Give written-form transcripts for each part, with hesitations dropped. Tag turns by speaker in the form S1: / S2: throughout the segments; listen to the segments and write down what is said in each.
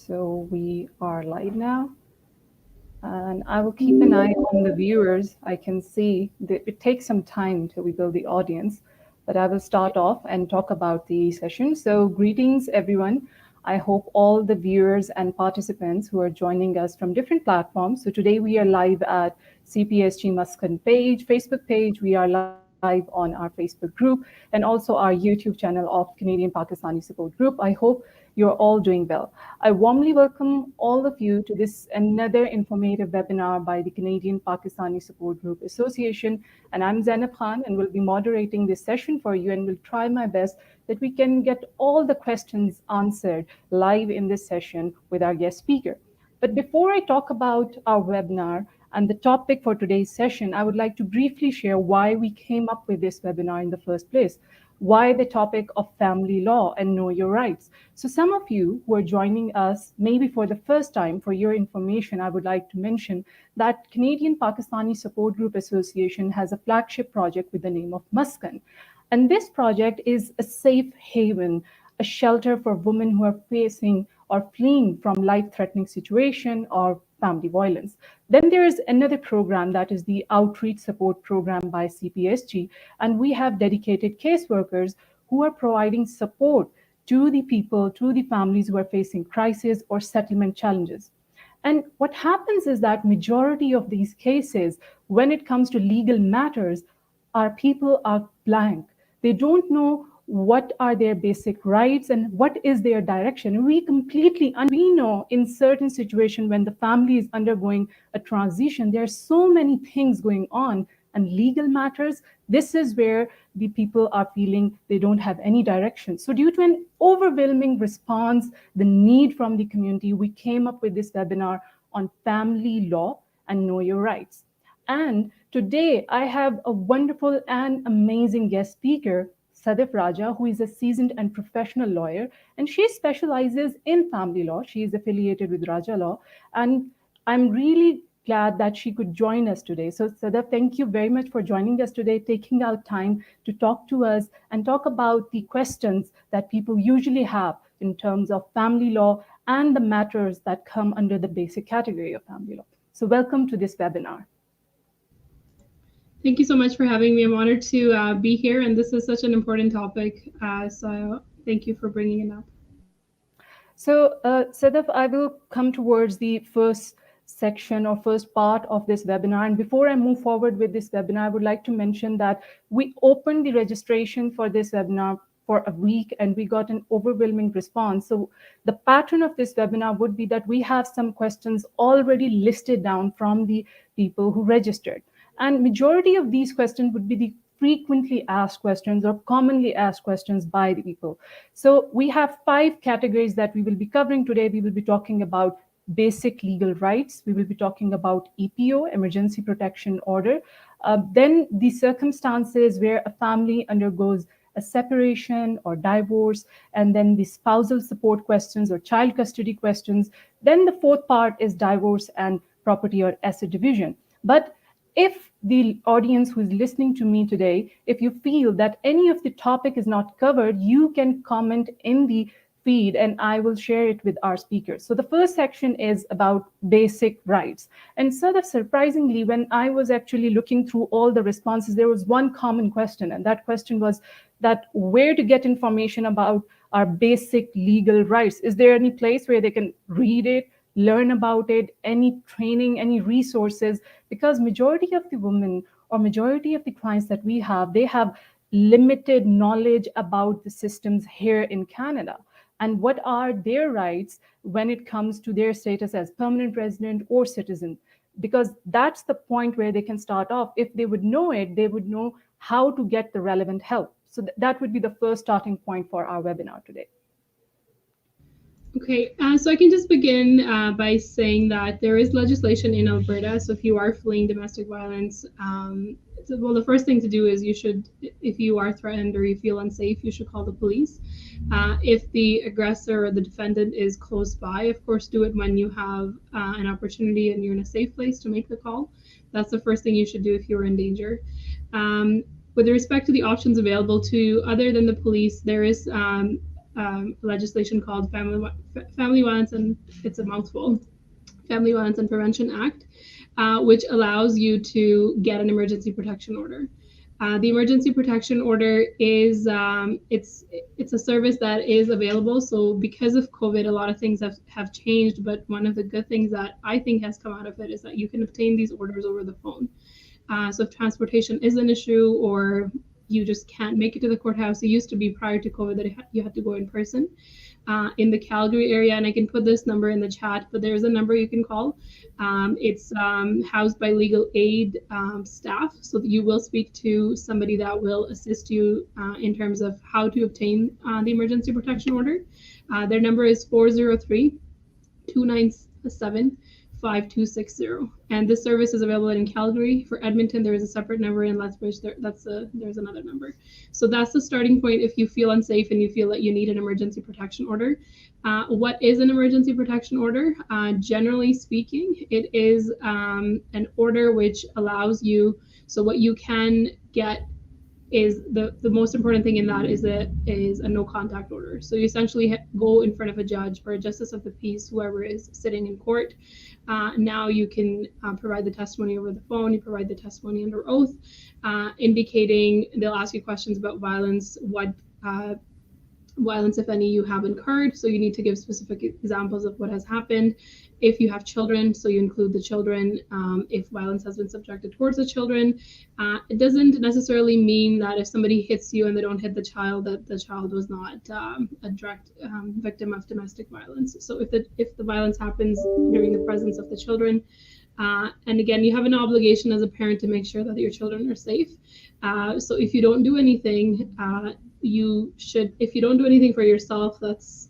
S1: So we are live now, and I will keep an eye on the viewers. I can see that it takes some time until we build the audience, but I will start off and talk about the session. So, greetings, everyone. I hope all the viewers and participants who are joining us from different platforms. So, today we are live at CPSG Muscat page, Facebook page. We are live on our Facebook group and also our YouTube channel of Canadian Pakistani Support Group. I hope you're all doing well. I warmly welcome all of you to this another informative webinar by the Canadian Pakistani Support Group Association. And I'm Zainab Khan and will be moderating this session for you and will try my best that we can get all the questions answered live in this session with our guest speaker. But before I talk about our webinar and the topic for today's session, I would like to briefly share why we came up with this webinar in the first place. Why the topic of family law and know your rights. So some of you who are joining us maybe for the first time, for your information, I would like to mention that Canadian Pakistani Support Group Association has a flagship project with the name of Muscat. And this project is a safe haven, a shelter for women who are facing or fleeing from life-threatening situation or family violence. Then there is another program that is the Outreach Support Program by CPSG, and we have dedicated caseworkers who are providing support to the people, to the families who are facing crisis or settlement challenges. And what happens is that majority of these cases, when it comes to legal matters, our people are blank. They don't know what are their basic rights and what is their direction. We know in certain situation when the family is undergoing a transition, there are so many things going on and legal matters, this is where the people are feeling they don't have any direction. So due to an overwhelming response, the need from the community, we came up with this webinar on family law and know your rights. And today I have a wonderful and amazing guest speaker, Sadaf Raja, who is a seasoned and professional lawyer, and she specializes in family law. She is affiliated with Raja Law, and I'm really glad that she could join us today. So, Sadaf, thank you very much for joining us today, taking out time to talk to us and talk about the questions that people usually have in terms of family law and the matters that come under the basic category of family law. So, welcome to this webinar.
S2: Thank you so much for having me. I'm honored to be here, and this is such an important topic. So thank you for bringing it up.
S1: So, Sadaf, I will come towards the first section or first part of this webinar. And before I move forward with this webinar, I would like to mention that we opened the registration for this webinar for a week and we got an overwhelming response. So the pattern of this webinar would be that we have some questions already listed down from the people who registered. And majority of these questions would be the frequently asked questions or commonly asked questions by the people. So we have 5 categories that we will be covering today. We will be talking about basic legal rights. We will be talking about EPO, Emergency Protection Order. Then the circumstances where a family undergoes a separation or divorce, and then the spousal support questions or child custody questions. Then the 4th part is divorce and property or asset division. But if the audience who is listening to me today, if you feel that any of the topic is not covered, you can comment in the feed and I will share it with our speakers. So the first section is about basic rights. And sort of surprisingly, when I was actually looking through all the responses, there was one common question. And that question was that where to get information about our basic legal rights. Is there any place where they can read it, learn about it, any training, any resources? Because majority of the women or majority of the clients that we have, they have limited knowledge about the systems here in Canada and what are their rights when it comes to their status as permanent resident or citizen. Because that's the point where they can start off. If they would know it, they would know how to get the relevant help. So that would be the first starting point for our webinar today.
S2: Okay, so I can just begin by saying that there is legislation in Alberta. So if you are fleeing domestic violence, well, the first thing to do is you should, if you are threatened or you feel unsafe, you should call the police. If the aggressor or the defendant is close by, of course, do it when you have an opportunity and you're in a safe place to make the call. That's the first thing you should do if you're in danger. With respect to the options available to other than the police, there is legislation called Family Violence, and it's a mouthful, Family Violence and Prevention Act, which allows you to get an emergency protection order. The emergency protection order is it's a service that is available. So because of COVID, a lot of things have changed. But one of the good things that I think has come out of it is that you can obtain these orders over the phone. So if transportation is an issue, or you just can't make it to the courthouse, it used to be prior to COVID that you had to go in person. In the Calgary area, and I can put this number in the chat, but there's a number you can call. It's housed by legal aid staff, so that you will speak to somebody that will assist you in terms of how to obtain the emergency protection order. Their number is 403-297-5260. And this service is available in Calgary. For Edmonton, there is a separate number. In Lethbridge, there's another number. So that's the starting point if you feel unsafe and you feel that you need an emergency protection order. What is an emergency protection order? Generally speaking, it is an order which allows you, so what you can get is the most important thing in that is a no contact order. So you essentially go in front of a judge or a justice of the peace, whoever is sitting in court. Now you can provide the testimony over the phone. You provide the testimony under oath, indicating, they'll ask you questions about violence, what violence, if any, you have incurred. So you need to give specific examples of what has happened. If you have children, so you include the children. If violence has been subjected towards the children, it doesn't necessarily mean that if somebody hits you and they don't hit the child, that the child was not a direct victim of domestic violence. So if the violence happens during the presence of the children, and again, you have an obligation as a parent to make sure that your children are safe. So if you don't do anything, if you don't do anything for yourself, that's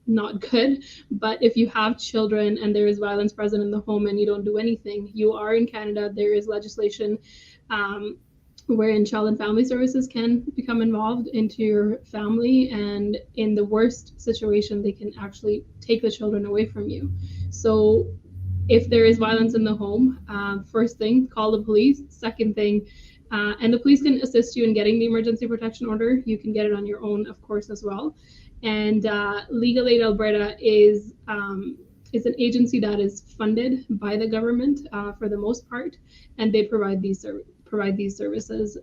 S2: not good. But if you have children and there is violence present in the home and you don't do anything, you are in Canada. There is legislation wherein child and family services can become involved into your family, and in the worst situation, they can actually take the children away from you. So if there is violence in the home, first thing, call the police. Second thing, and the police can assist you in getting the emergency protection order. You can get it on your own, of course, as well. And Legal Aid Alberta is an agency that is funded by the government for the most part, and they provide these services.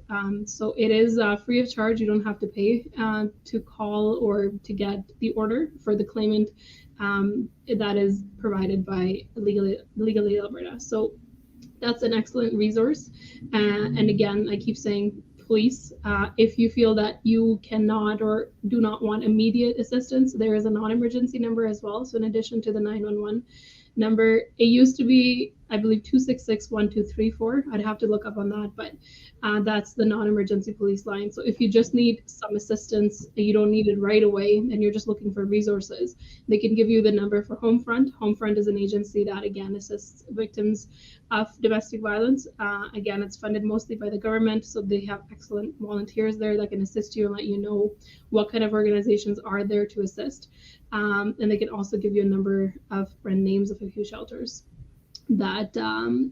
S2: So it is free of charge. You don't have to pay to call or to get the order for the claimant. That is provided by Legal Aid Alberta. So that's an excellent resource. And again, I keep saying, police, if you feel that you cannot or do not want immediate assistance, there is a non-emergency number as well. So in addition to the 911 number, it used to be, I believe, 266-1234. I'd have to look up on that, but that's the non-emergency police line. So if you just need some assistance, you don't need it right away, and you're just looking for resources, they can give you the number for Homefront. Homefront is an agency that, again, assists victims of domestic violence. Again, it's funded mostly by the government, so they have excellent volunteers there that can assist you and let you know what kind of organizations are there to assist. And they can also give you a number of and names of a few shelters that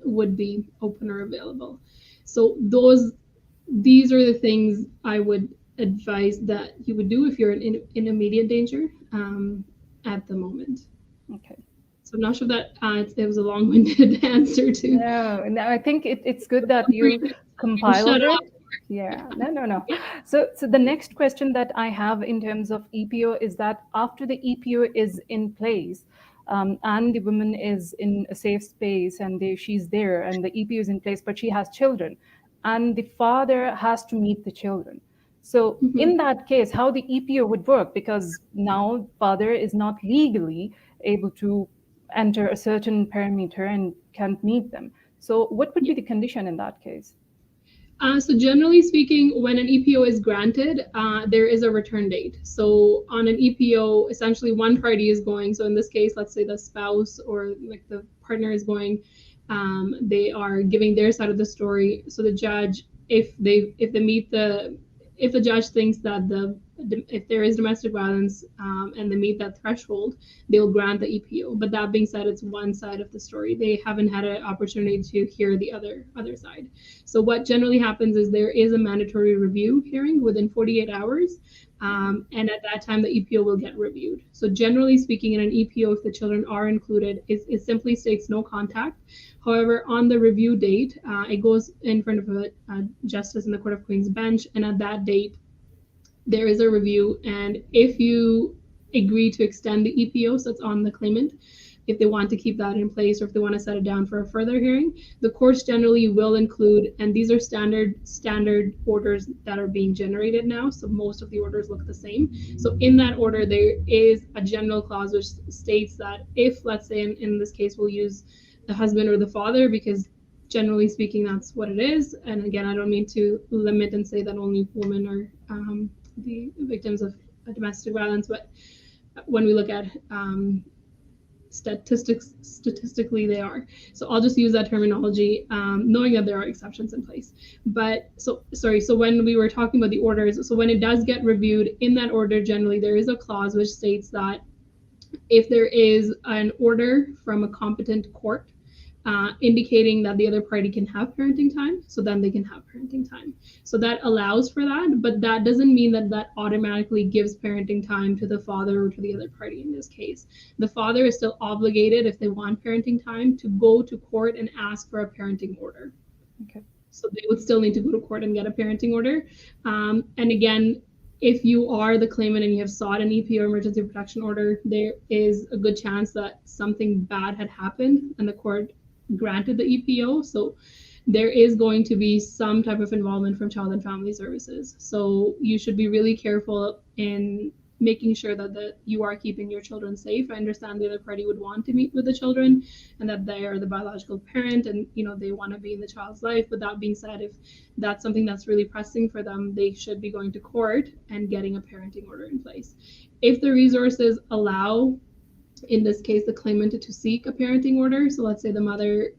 S2: would be open or available. So these are the things I would advise that you would do if you're in immediate danger at the moment.
S1: Okay.
S2: So I'm not sure that it was a long-winded answer to.
S1: No, I think it's good that you compiled it. Yeah, no. So the next question that I have in terms of EPO is that after the EPO is in place, and the woman is in a safe space and she's there and the EPO is in place, but she has children and the father has to meet the children. So in that case, how the EPO would work, because now father is not legally able to enter a certain parameter and can't meet them. So what would be the condition in that case?
S2: So generally speaking, when an EPO is granted, there is a return date. So on an EPO, essentially one party is going. So in this case, let's say the spouse or like the partner is going. They are giving their side of the story. So the judge, if the judge thinks that the if there is domestic violence and they meet that threshold, they'll grant the EPO. But that being said, it's one side of the story. They haven't had an opportunity to hear the other side. So what generally happens is there is a mandatory review hearing within 48 hours. And at that time, the EPO will get reviewed. So generally speaking, in an EPO, if the children are included, it simply states no contact. However, on the review date, it goes in front of a justice in the Court of Queen's bench, and at that date, there is a review. And if you agree to extend the EPO, so it's on the claimant, if they want to keep that in place or if they want to set it down for a further hearing, the courts generally will include, and these are standard orders that are being generated now, so most of the orders look the same. So in that order, there is a general clause which states that if, let's say in this case, we'll use the husband or the father, because generally speaking, that's what it is. And again, I don't mean to limit and say that only women are the victims of domestic violence, but when we look at statistically they are. So I'll just use that terminology, knowing that there are exceptions in place. But so when we were talking about the orders, so when it does get reviewed, in that order, generally there is a clause which states that if there is an order from a competent court indicating that the other party can have parenting time, so then they can have parenting time. So that allows for that, but that doesn't mean that that automatically gives parenting time to the father or to the other party in this case. The father is still obligated, if they want parenting time, to go to court and ask for a parenting order.
S1: Okay.
S2: So they would still need to go to court and get a parenting order. And again, if you are the claimant and you have sought an EPO, emergency protection order, there is a good chance that something bad had happened and the court granted the EPO. So there is going to be some type of involvement from Child and Family Services. So you should be really careful in making sure that you are keeping your children safe. I understand the other party would want to meet with the children and that they are the biological parent and they want to be in the child's life. But that being said, if that's something that's really pressing for them, they should be going to court and getting a parenting order in place. If the resources allow, in this case, the claimant to seek a parenting order, so let's say the mother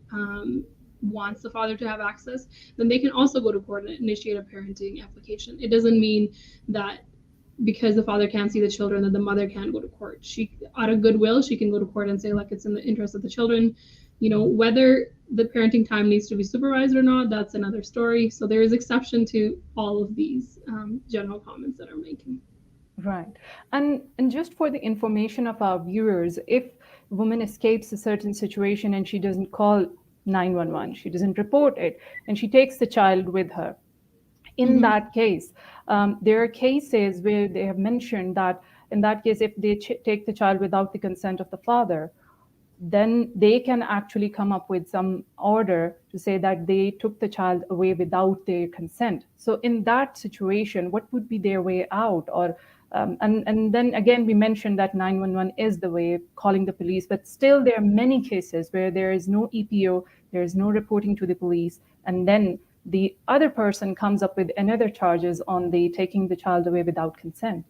S2: wants the father to have access, then they can also go to court and initiate a parenting application. It doesn't mean that because the father can't see the children that the mother can't go to court. She, out of goodwill, she can go to court and say, like, it's in the interest of the children. Whether the parenting time needs to be supervised or not, that's another story. So there is exception to all of these general comments that I'm making.
S1: Right. And just for the information of our viewers, if a woman escapes a certain situation and she doesn't call 911, she doesn't report it, and she takes the child with her, in that case, there are cases where they have mentioned that in that case, if they take the child without the consent of the father, then they can actually come up with some order to say that they took the child away without their consent. So in that situation, what would be their way out? Or and then again, we mentioned that 911 is the way, calling the police, but still there are many cases where there is no EPO, there is no reporting to the police, and then the other person comes up with another charges on the taking the child away without consent.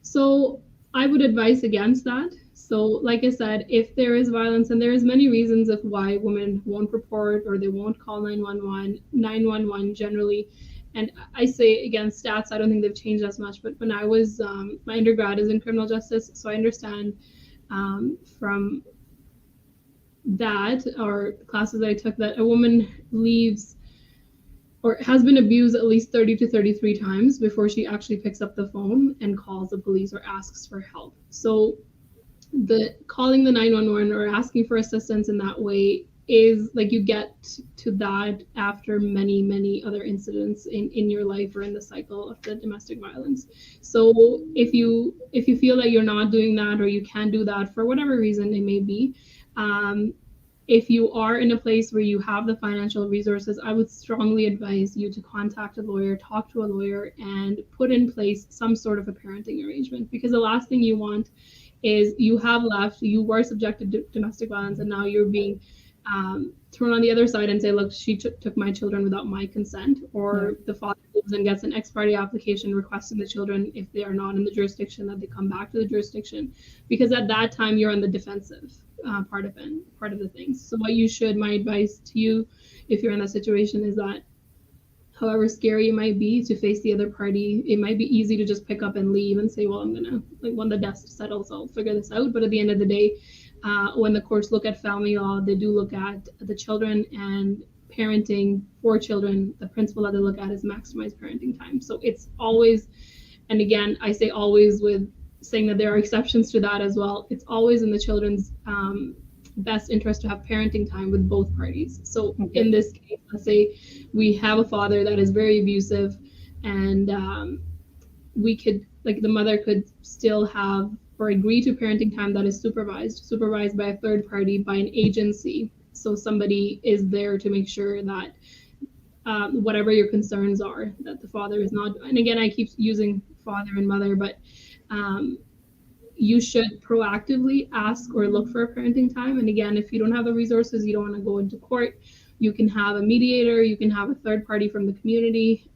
S2: So I would advise against that. So like I said, if there is violence, and there is many reasons of why women won't report or they won't call 911 generally. And I say, again, stats, I don't think they've changed as much, but when I was, my undergrad is in criminal justice, so I understand from that, or classes that I took, that a woman leaves or has been abused at least 30 to 33 times before she actually picks up the phone and calls the police or asks for help. So the calling the 911 or asking for assistance in that way is like, you get to that after many other incidents in your life or in the cycle of the domestic violence. So if you feel that you're not doing that, or you can't do that for whatever reason it may be, if you are in a place where you have the financial resources, I would strongly advise you to contact a lawyer, talk to a lawyer, and put in place some sort of a parenting arrangement. Because the last thing you want is you were subjected to domestic violence, and now you're being thrown on the other side and say, look, she took my children without my consent. Or the father goes and gets an ex parte application requesting the children, if they are not in the jurisdiction, that they come back to the jurisdiction, because at that time you're on the defensive part of the things. So my advice to you, if you're in that situation, is that however scary it might be to face the other party, it might be easy to just pick up and leave and say, well, I'm gonna, like, when the dust settles, I'll figure this out. But at the end of the day, when the courts look at family law, they do look at the children, and parenting for children, the principle that they look at is maximize parenting time. So it's always, and again, I say always with saying that there are exceptions to that as well. It's always in the children's best interest to have parenting time with both parties. So
S1: Okay.
S2: in this case, let's say we have a father that is very abusive, and we could, like, the mother could still have or agree to parenting time that is supervised by a third party, by an agency. So somebody is there to make sure that whatever your concerns are, that the father is not, and again, I keep using father and mother, but you should proactively ask or look for a parenting time. And again, if you don't have the resources, you don't want to go into court, you can have a mediator, you can have a third party from the community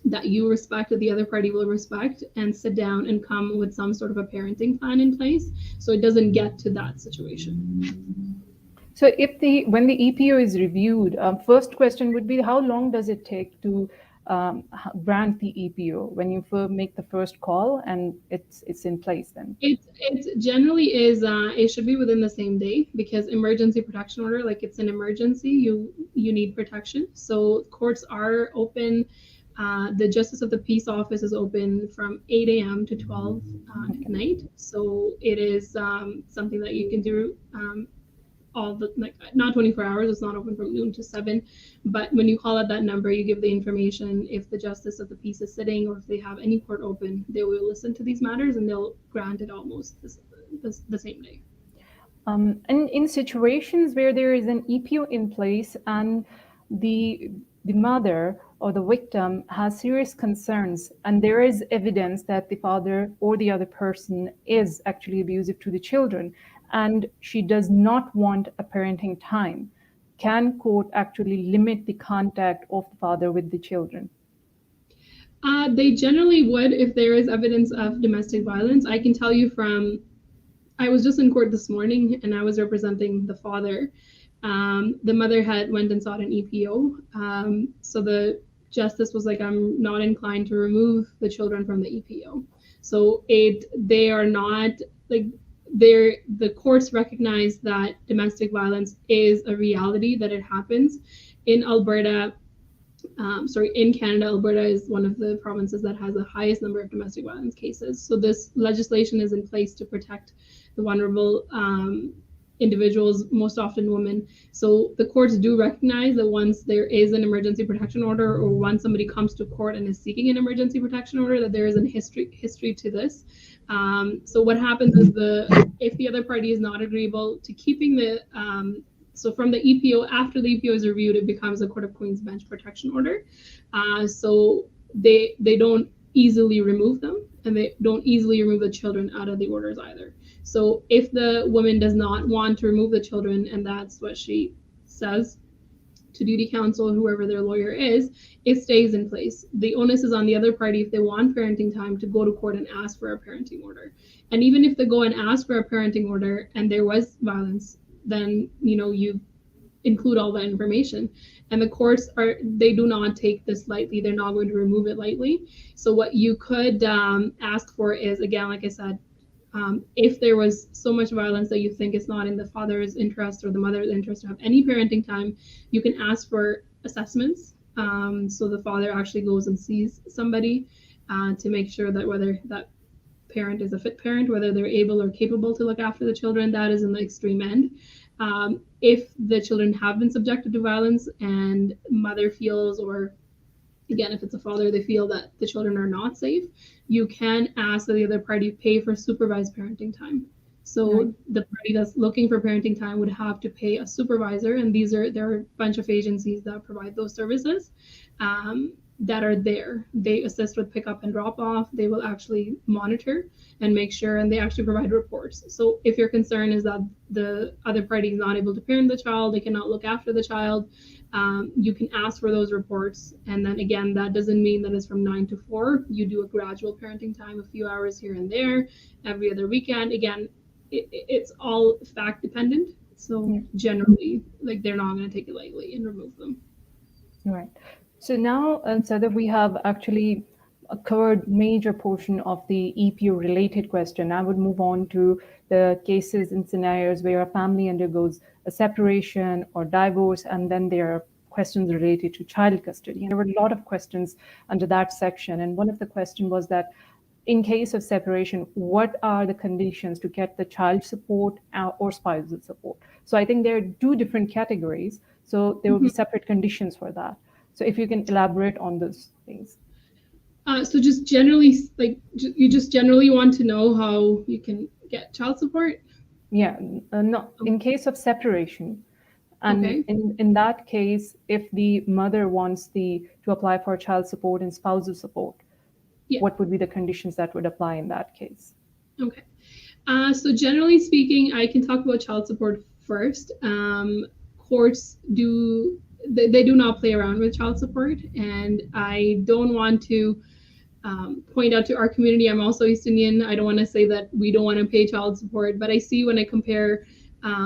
S2: that you respect, that the other party will respect, and sit down and come with some sort of a parenting plan in place so it doesn't get to that situation.
S1: So if when the EPO is reviewed, first question would be, how long does it take to grant the EPO when you make the first call and it's in place then?
S2: It generally is, it should be within the same day, because emergency protection order, like, it's an emergency, you need protection. So courts are open. The Justice of the Peace Office is open from 8 a.m. to 12 at night. So it is something that you can do all the, like, not 24 hours. It's not open from noon to 7. But when you call out that number, you give the information. If the Justice of the Peace is sitting, or if they have any court open, they will listen to these matters and they'll grant it almost the same day.
S1: And in situations where there is an EPO in place and the mother or the victim has serious concerns, and there is evidence that the father or the other person is actually abusive to the children, and she does not want a parenting time, can court actually limit the contact of the father with the children?
S2: They generally would, if there is evidence of domestic violence. I can tell you I was just in court this morning and I was representing the father. The mother went and sought an EPO. So the justice was like, I'm not inclined to remove the children from the EPO. So they are not, like, the courts recognize that domestic violence is a reality, that it happens in Alberta. In Canada, Alberta is one of the provinces that has the highest number of domestic violence cases. So this legislation is in place to protect the vulnerable individuals, most often women. So the courts do recognize that once there is an emergency protection order, or once somebody comes to court and is seeking an emergency protection order, that there is a history to this. So what happens is, if the other party is not agreeable to keeping so from the EPO, after the EPO is reviewed, it becomes a Court of Queen's Bench protection order. So they don't easily remove them, and they don't easily remove the children out of the orders either. So if the woman does not want to remove the children, and that's what she says to duty counsel, whoever their lawyer is, it stays in place. The onus is on the other party, if they want parenting time, to go to court and ask for a parenting order. And even if they go and ask for a parenting order and there was violence, then you include all that information. And the courts they do not take this lightly. They're not going to remove it lightly. So what you could ask for is, again, like I said, if there was so much violence that you think it's not in the father's interest or the mother's interest to have any parenting time, you can ask for assessments. So the father actually goes and sees somebody to make sure that whether that parent is a fit parent, whether they're able or capable to look after the children. That is in the extreme end. If the children have been subjected to violence and mother feels, or again, if it's a father, they feel that the children are not safe, you can ask that the other party pay for supervised parenting time. So the party that's looking for parenting time would have to pay a supervisor, and there are a bunch of agencies that provide those services that are there. They assist with pickup and drop off. They will actually monitor and make sure, and they actually provide reports. So if your concern is that the other party is not able to parent the child, they cannot look after the child, you can ask for those reports. And then again, that doesn't mean that it's from 9 to 4. You do a gradual parenting time, a few hours here and there, every other weekend. Again, it's all fact dependent. So generally, like, they're not going to take it lightly and remove them.
S1: Right. So now, Sadaf, we have actually covered major portion of the EPU related question. I would move on to the cases and scenarios where a family undergoes a separation or divorce, and then there are questions related to child custody. And there were a lot of questions under that section. And one of the questions was that in case of separation, what are the conditions to get the child support or spousal support? So I think there are two different categories. So there will be
S2: Mhm.
S1: separate conditions for that. So if you can elaborate on those things.
S2: So just generally, like you just generally want to know how you can get child support.
S1: Yeah, no, in case of separation, and
S2: Okay.
S1: in that case, if the mother wants to apply for child support and spousal support,
S2: Yeah.
S1: what would be the conditions that would apply in that case?
S2: Okay. So generally speaking, I can talk about child support first. Courts do they do not play around with child support, and I don't want to point out to our community. I'm also East Indian. I don't want to say that we don't want to pay child support, but I see when I compare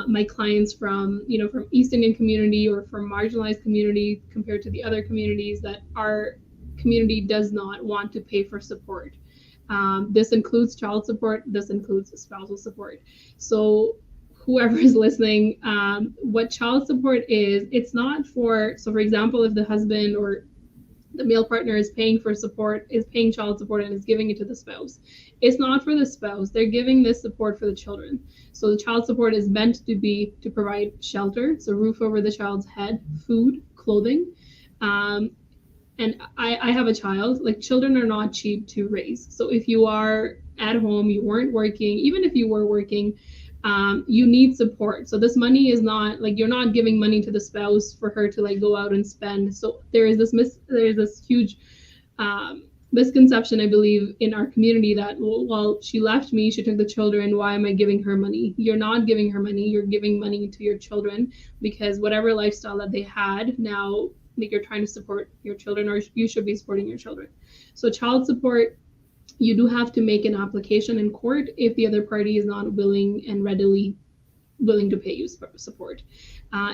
S2: my clients from from East Indian community or from marginalized community compared to the other communities that our community does not want to pay for support. This includes child support. This includes spousal support. So whoever is listening, what child support is, it's not for. So for example, if the husband or the male partner is paying for support, is paying child support and is giving it to the spouse. It's not for the spouse. They're giving this support for the children. So the child support is meant to be to provide shelter, so roof over the child's head, food, clothing. Um, and I have a child. Like children are not cheap to raise. So if you are at home, you weren't working, even if you were working, you need support. So this money is not like you're not giving money to the spouse for her to like go out and spend. So there is this huge misconception, I believe, in our community that well, she left me, she took the children. Why am I giving her money? You're not giving her money. You're giving money to your children because whatever lifestyle that they had now. Like you're trying to support your children, or you should be supporting your children. So, child support, you do have to make an application in court if the other party is not willing and readily willing to pay you support.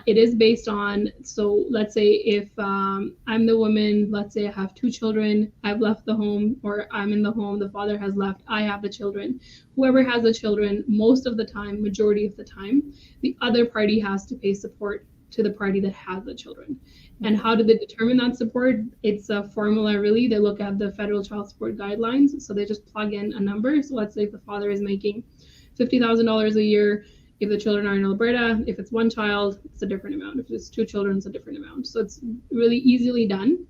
S2: It is based on, so let's say if I'm the woman, let's say I have two children, I've left the home, or I'm in the home, the father has left, I have the children. Whoever has the children, most of the time, majority of the time, the other party has to pay support to the party that has the children. And
S1: Okay.
S2: how do they determine that support? It's a formula, really. They look at the federal child support guidelines. So they just plug in a number. So let's say if the father is making $50,000 a year, if the children are in Alberta, if it's one child, it's a different amount. If it's two children, it's a different amount. So it's really easily done.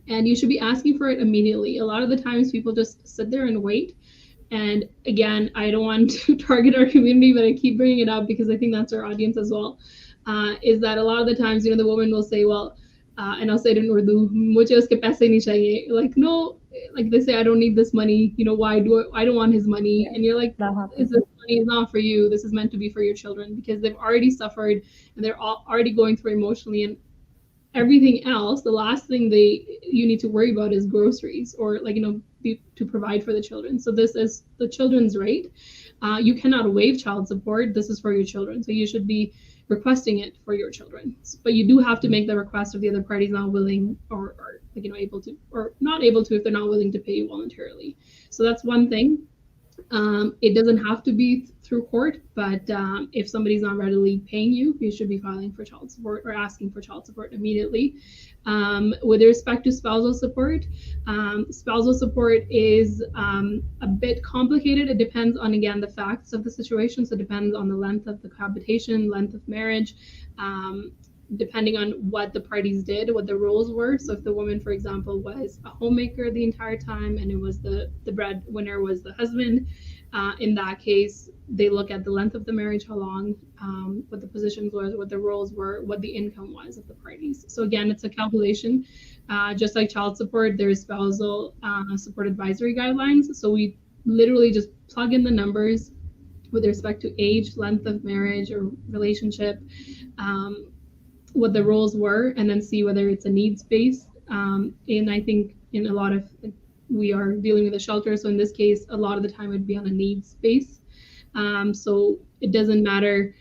S2: And you should be asking for it immediately. A lot of the times people just sit there and wait. And again, I don't want to target our community, but I keep bringing it up because I think that's our audience as well. Is that a lot of the times, the woman will say, well, and I'll say it in Urdu, "Mujhe uske paise nahi chahiye." Like, no, like they say, I don't need this money. I don't want his money.
S1: Yeah,
S2: And you're like,
S1: that
S2: is
S1: happens.
S2: this money is not for you. This is meant to be for your children because they've already suffered and they're already going through emotionally and everything else. The last thing you need to worry about is groceries or like to provide for the children. So this is the children's rate. You cannot waive child support. This is for your children, so you should be requesting it for your children. But you do have to make the request if the other party is not willing or like able to or not able to if they're not willing to pay you voluntarily. So that's one thing. It doesn't have to be through court, but if somebody's not readily paying you, you should be filing for child support or asking for child support immediately. With respect to spousal support is a bit complicated. It depends on, again, the facts of the situation. So it depends on the length of the cohabitation, length of marriage. Depending on what the parties did, what the roles were. So if the woman, for example, was a homemaker the entire time and it was the breadwinner was the husband, in that case, they look at the length of the marriage, how long, what the positions were, what the roles were, what the income was of the parties. So again, it's a calculation. Just like child support, there's spousal support advisory guidelines. So we literally just plug in the numbers with respect to age, length of marriage or relationship, what the roles were, and then see whether it's a needs based. And I think in a lot of we are dealing with a shelter, so in this case, a lot of the time it'd be on a needs base. So it doesn't matter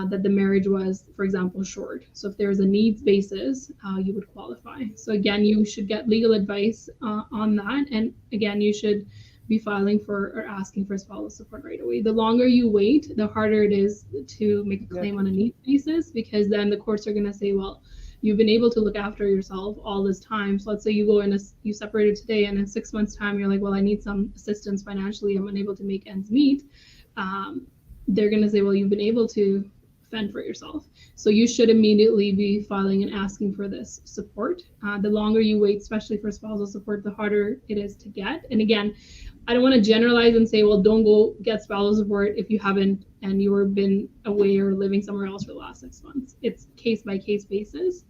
S2: that the marriage was, for example, short. So if there's a needs basis, you would qualify. So again, you should get legal advice on that. And again, you should be filing for or asking for spousal support right away. The longer you wait, the harder it is to make a claim on a needs basis, because then the courts are going to say, well, you've been able to look after yourself all this time. So let's say you go in, you separated today, and in 6 months' time, you're like, well, I need some assistance financially. I'm unable to make ends meet. They're going to say, well, you've been able to fend for yourself. So you should immediately be filing and asking for this support. The longer you wait, especially for spousal support, the harder it is to get. And again, I don't want to generalize and say, well, don't go get spousal support if you haven't and you've been away or living somewhere else for the last 6 months. It's case by case basis,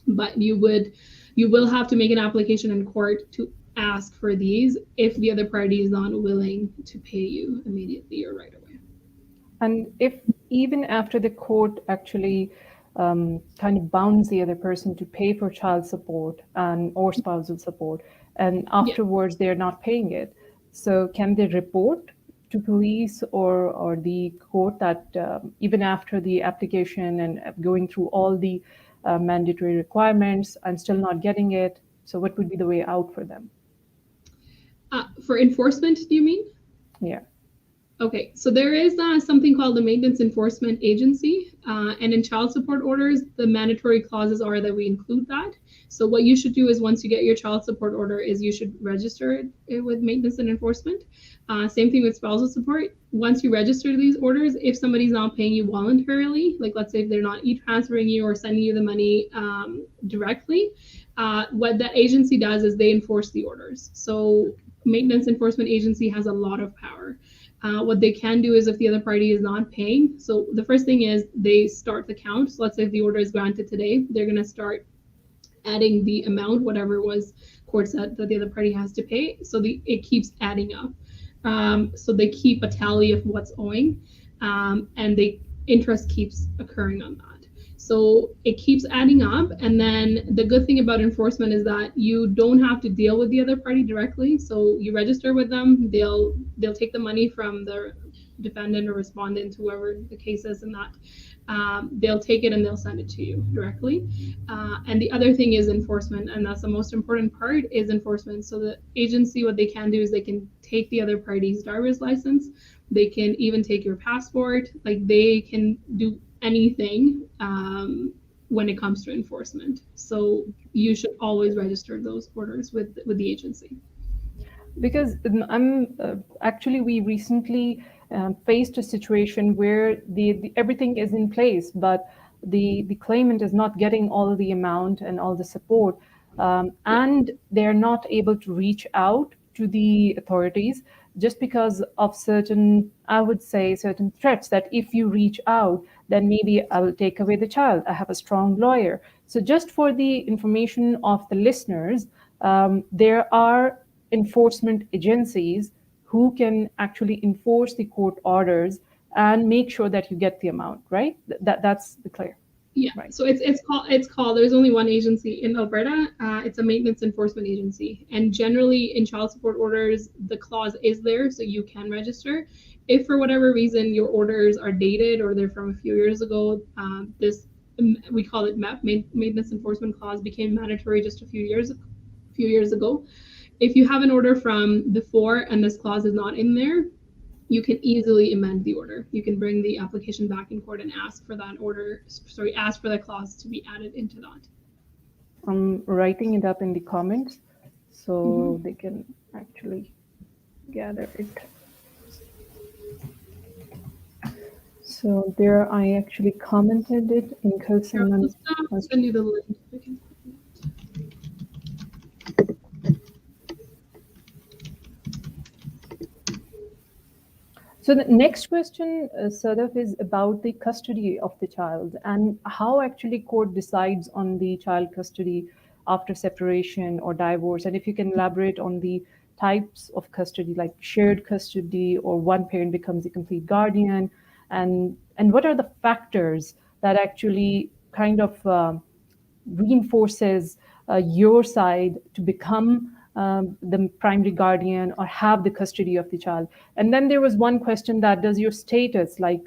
S2: but you will have to make an application in court to ask for these if the other party is not willing to pay you immediately or right away.
S1: And if even after the court actually kind of bounds the other person to pay for child support or spousal support, and afterwards they're not paying it, so can they report to police or the court that even after the application and going through all the mandatory requirements, I'm still not getting it? So what would be the way out for them?
S2: For enforcement, do you mean?
S1: Yeah.
S2: Okay, so there is something called the Maintenance Enforcement Agency, and in child support orders, the mandatory clauses are that we include that. So what you should do is once you get your child support order is you should register it with Maintenance and Enforcement. Same thing with spousal support. Once you register these orders, if somebody's not paying you voluntarily, like let's say if they're not e-transferring you or sending you the money directly, what that agency does is they enforce the orders. So Maintenance Enforcement Agency has a lot of power. What they can do is if the other party is not paying, so the first thing is they start the count. So let's say if the order is granted today, they're going to start adding the amount, whatever was court said that the other party has to pay. So it keeps adding up. So they keep a tally of what's owing, and the interest keeps occurring on that. So it keeps adding up. And then the good thing about enforcement is that you don't have to deal with the other party directly. So you register with them, they'll take the money from the defendant or respondent, whoever the case is in that. They'll take it and they'll send it to you directly. And the other thing is enforcement, and that's the most important part is enforcement. So the agency, what they can do is they can take the other party's driver's license. They can even take your passport. Like they can do anything when it comes to enforcement. So you should always register those orders with the agency.
S1: Because actually we recently faced a situation where the everything is in place, but the claimant is not getting all the amount and all the support, and they're not able to reach out to the authorities just because of certain, I would say, certain threats that if you reach out, then maybe I will take away the child. I have a strong lawyer. So just for the information of the listeners, there are enforcement agencies who can actually enforce the court orders and make sure that you get the amount, right? That's the clear.
S2: Yeah,
S1: right.
S2: So it's called, there's only one agency in Alberta. It's a maintenance enforcement agency. And generally in child support orders, the clause is there, so you can register. If for whatever reason your orders are dated or they're from a few years ago, we call it MEP, maintenance enforcement clause, became mandatory just a few years ago. If you have an order from before and this clause is not in there, you can easily amend the order. You can bring the application back in court and ask for that clause to be added into that.
S1: I'm writing it up in the comments so they can actually gather it. So there I actually commented it in case
S2: I'll send you the link.
S1: So the next question, Sadaf, is about the custody of the child and how actually court decides on the child custody after separation or divorce. And if you can elaborate on the types of custody, like shared custody or one parent becomes a complete guardian, and what are the factors that actually kind of reinforces your side to become the primary guardian or have the custody of the child. And then there was one question that does your status, like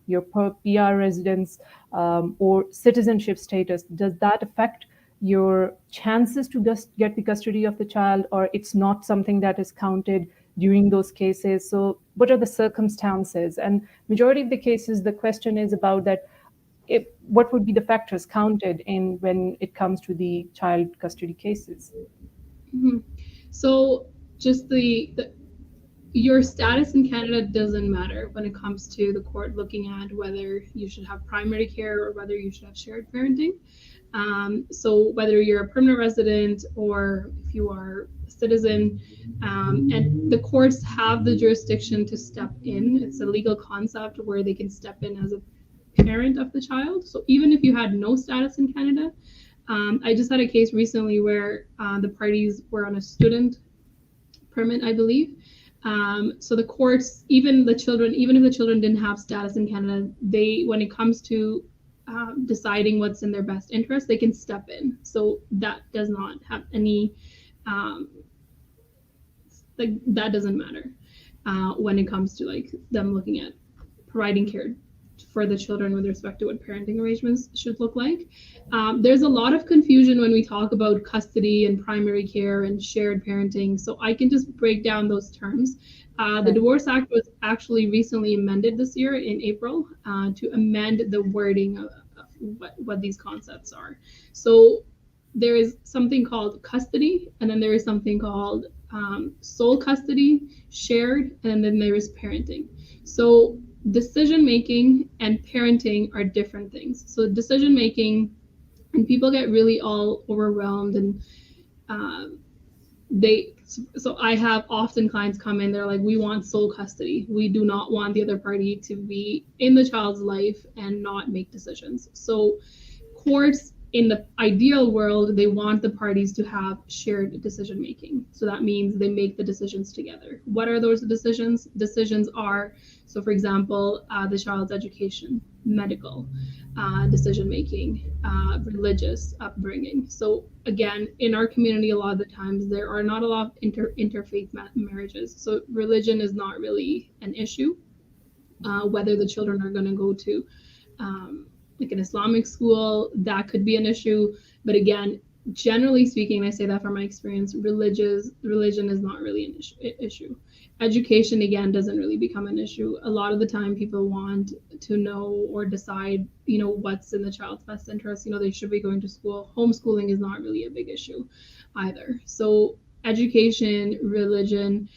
S1: your PR residence, or citizenship status, does that affect your chances to just get the custody of the child, or it's not something that is counted during those cases? So what are the circumstances? And majority of the cases, the question is about that, what would be the factors counted in when it comes to the child custody cases?
S2: Mhm. So just the your status in Canada doesn't matter when it comes to the court looking at whether you should have primary care or whether you should have shared parenting. So whether you're a permanent resident or if you are a citizen, and the courts have the jurisdiction to step in. It's a legal concept where they can step in as a parent of the child. So even if you had no status in Canada, I just had a case recently where the parties were on a student permit, I believe. So the courts, even the children, even if the children didn't have status in Canada, they, when it comes to deciding what's in their best interest, they can step in. So that does not have any, um, like that doesn't matter when it comes to like them looking at providing care for the children with respect to what parenting arrangements should look like. There's a lot of confusion when we talk about custody and primary care and shared parenting. So I can just break down those terms. The
S1: Right.
S2: Divorce Act was actually recently amended this year in April to amend the wording of what these concepts are. So there is something called custody, and then there is something called sole custody, shared, and then there is parenting. So decision making and parenting are different things. So decision making, and people get really all overwhelmed and um, they so I have often clients come in, they're like, we want sole custody, we do not want the other party to be in the child's life and not make decisions. So courts in the ideal world, they want the parties to have shared decision making. So that means they make the decisions together. What are those decisions? Decisions are, so for example, the child's education, medical, decision making, religious upbringing. So again, in our community, a lot of the times there are not a lot of interfaith marriages. So religion is not really an issue. Whether the children are going to go to like an Islamic school, that could be an issue. But again, generally speaking, I say that from my experience, religion is not really an issue. Education, again, doesn't really become an issue. A lot of the time people want to know or decide, what's in the child's best interest. They should be going to school. Homeschooling is not really a big issue either. So education, religion,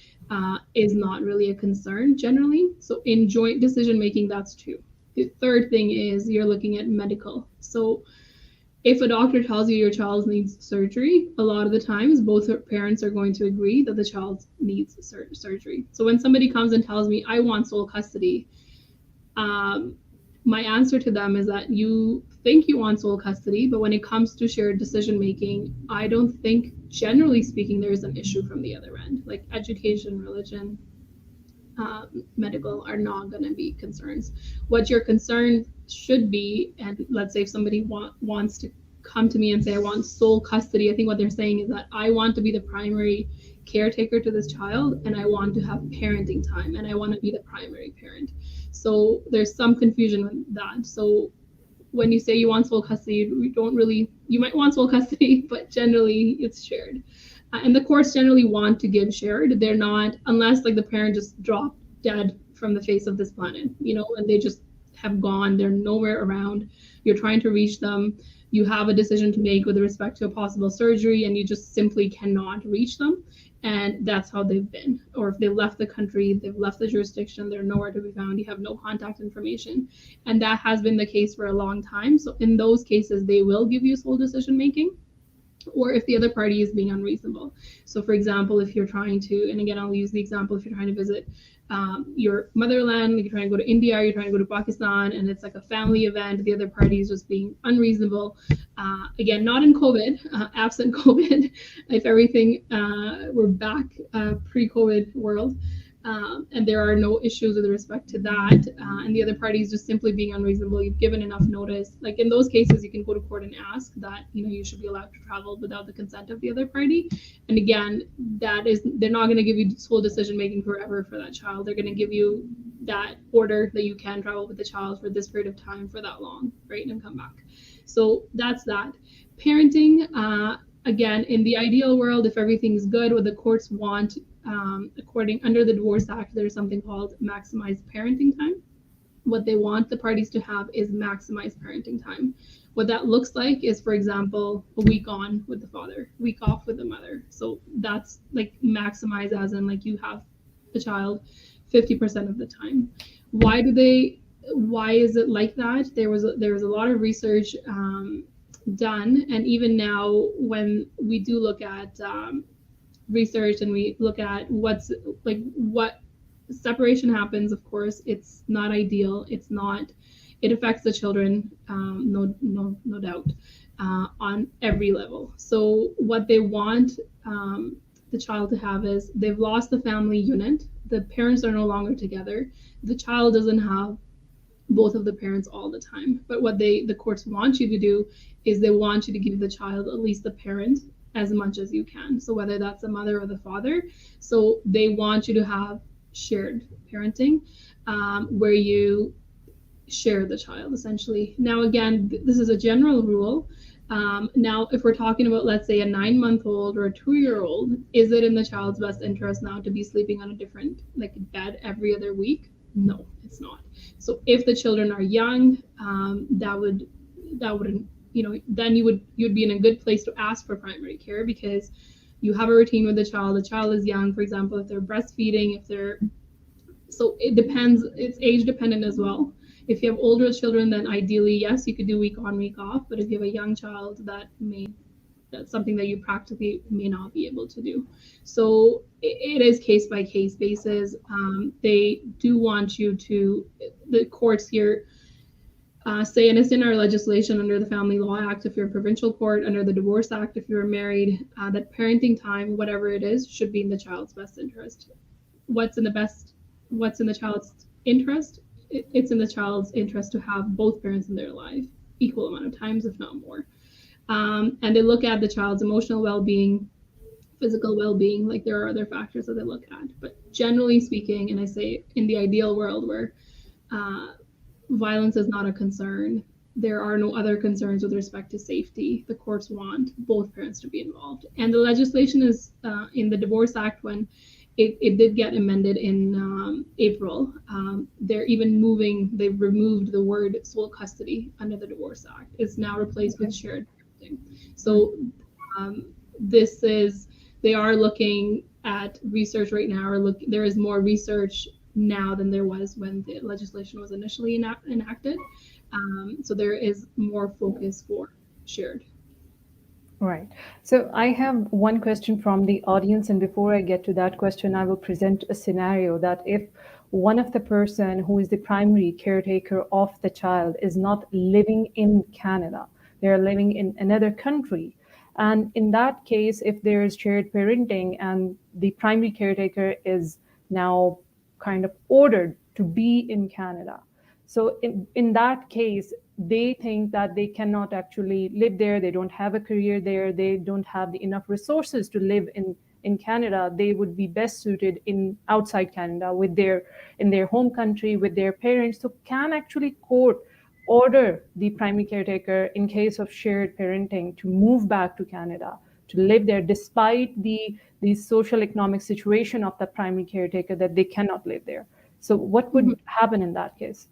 S2: is not really a concern generally. So in joint decision making, that's two. The third thing is you're looking at medical. So if a doctor tells you your child needs surgery, a lot of the times both parents are going to agree that the child needs surgery. So when somebody comes and tells me, I want sole custody, my answer to them is that you think you want sole custody, but when it comes to shared decision making, I don't think, generally speaking, there's an issue from the other end. Like education, religion, medical are not going to be concerns. What your concern should be, and let's say if somebody wants to come to me and say, I want sole custody, I think what they're saying is that I want to be the primary caretaker to this child and I want to have parenting time and I want to be the primary parent. So there's some confusion with that. So when you say you want sole custody, you might want sole custody, but generally it's shared. And the courts generally want to give shared. They're not, unless like the parent just dropped dead from the face of this planet, and they just have gone, they're nowhere around. You're trying to reach them. You have a decision to make with respect to a possible surgery, and you just simply cannot reach them. And that's how they've been. Or if they left the country, they've left the jurisdiction, they're nowhere to be found, you have no contact information. And that has been the case for a long time. So in those cases, they will give you sole decision making, or if the other party is being unreasonable. So for example, if you're trying to, and again, I'll use the example, if you're trying to visit your motherland, you're trying to go to India, you're trying to go to Pakistan, and it's like a family event, the other party is just being unreasonable. Again, not in COVID, absent COVID, if everything were back pre-COVID world, and there are no issues with respect to that, and the other party is just simply being unreasonable, you've given enough notice. Like in those cases, you can go to court and ask that, you should be allowed to travel without the consent of the other party. And again, they're not going to give you sole decision making forever for that child. They're going to give you that order that you can travel with the child for this period of time for that long, right, and come back. So that's that. Parenting, again, in the ideal world, if everything's good, what the courts want, according under the Divorce Act, there's something called maximized parenting time. What they want the parties to have is maximized parenting time. What that looks like is, for example, a week on with the father, week off with the mother. So that's like maximize, as in like you have the child 50% of the time. Why is it like that? There was a lot of research done, and even now when we do look at research and we look at what separation happens, of course it's not ideal, it affects the children, no doubt, on every level. So what they want the child to have is, they've lost the family unit, the parents are no longer together, the child doesn't have both of the parents all the time. But what the courts want you to do is they want you to give the child at least the parent as much as you can. So whether that's the mother or the father, so they want you to have shared parenting, where you share the child essentially. Now again, this is a general rule. Now if we're talking about, let's say, a 9-month-old or a 2-year-old, is it in the child's best interest now to be sleeping on a different bed every other week? No, it's not. So if the children are young, that wouldn't, then you'd be in a good place to ask for primary care, because you have a routine with the child is young. For example, if they're breastfeeding, so it depends, it's age dependent as well. If you have older children, then ideally, yes, you could do week on, week off. But if you have a young child, that's something that you practically may not be able to do. So it is case by case basis. They do want you to, the courts here say, and it's in our legislation under the Family Law Act, if you're a provincial court, under the Divorce Act, if you're married, that parenting time, whatever it is, should be in the child's best interest. What's in the child's interest? It's in the child's interest to have both parents in their life equal amount of times, if not more. And they look at the child's emotional well-being, physical well-being, like there are other factors that they look at. But generally speaking, and I say in the ideal world where violence is not a concern, there are no other concerns with respect to safety, the courts want both parents to be involved. And the legislation is in the Divorce Act, when it did get amended in April. They've removed the word sole custody under the Divorce Act. It's now replaced with shared parenting. So they are looking at research right now, there is more research now than there was when the legislation was initially enacted. So there is more focus for shared.
S1: Right. So I have one question from the audience, and before I get to that question, I will present a scenario that if one of the person who is the primary caretaker of the child is not living in Canada, they're living in another country. And in that case, if there is shared parenting and the primary caretaker is now kind of ordered to be in Canada. So in that case, they think that they cannot actually live there. They don't have a career there. They don't have enough resources to live in Canada. They would be best suited outside Canada in their home country with their parents. So can actually court order the primary caretaker in case of shared parenting to move back to Canada, to live there, despite the social economic situation of the primary caretaker that they cannot live there. So what would happen in that case?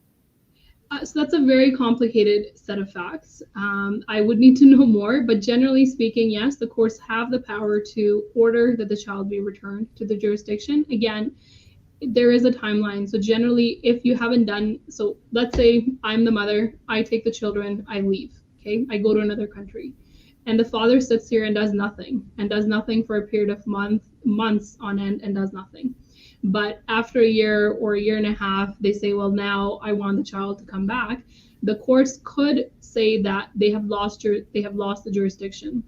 S2: So that's a very complicated set of facts. I would need to know more, but generally speaking, yes, the courts have the power to order that the child be returned to the jurisdiction. Again, there is a timeline. So generally, if you haven't so let's say I'm the mother, I take the children, I leave, okay? I go to another country. And the father sits here and does nothing for a period of months on end and does nothing. But after a year or a year and a half, they say, well, now I want the child to come back. The courts could say that they have lost the jurisdiction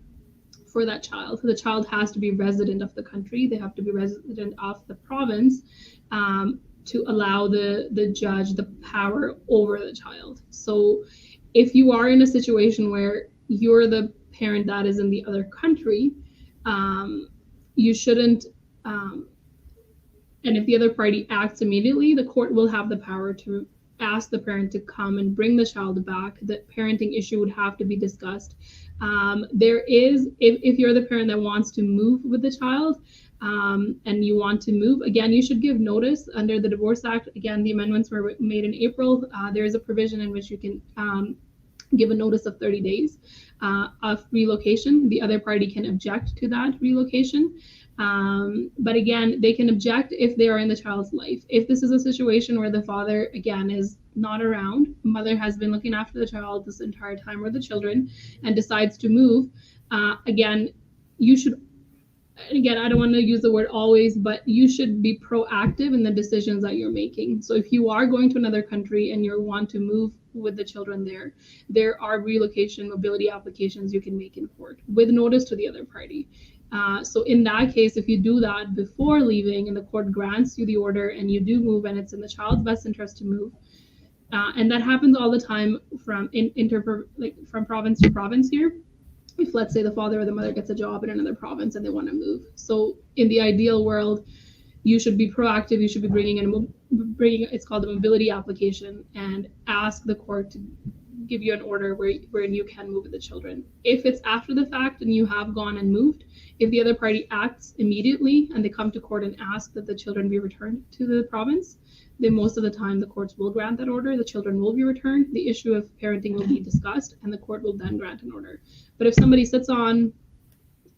S2: for that child. The child has to be resident of the country. They have to be resident of the province to allow the judge the power over the child. So if you are in a situation where you're the parent that is in the other country, you shouldn't. And if the other party acts immediately, the court will have the power to ask the parent to come and bring the child back. The parenting issue would have to be discussed. There is, if you're the parent that wants to move with the child, and you want to move, again, you should give notice under the Divorce Act. Again, the amendments were made in April. There is a provision in which you can give a notice of 30 days of relocation. The other party can object to that relocation. But again, they can object if they are in the child's life. If this is a situation where the father, again, is not around, mother has been looking after the child this entire time or the children, and decides to move, again, you should, again, I don't want to use the word always, but you should be proactive in the decisions that you're making. So if you are going to another country and you want to move with the children there are relocation mobility applications you can make in court with notice to the other party. So in that case, if you do that before leaving and the court grants you the order and you do move and it's in the child's best interest to move, and that happens all the time from from province to province here. If, let's say, the father or the mother gets a job in another province and they want to move, so in the ideal world, you should be proactive. You should be bringing it's called a mobility application, and ask the court to give you an order where you can move with the children. If it's after the fact and you have gone and moved, if the other party acts immediately and they come to court and ask that the children be returned to the province, then most of the time the courts will grant that order. The children will be returned. The issue of parenting will be discussed, and the court will then grant an order. But if somebody sits on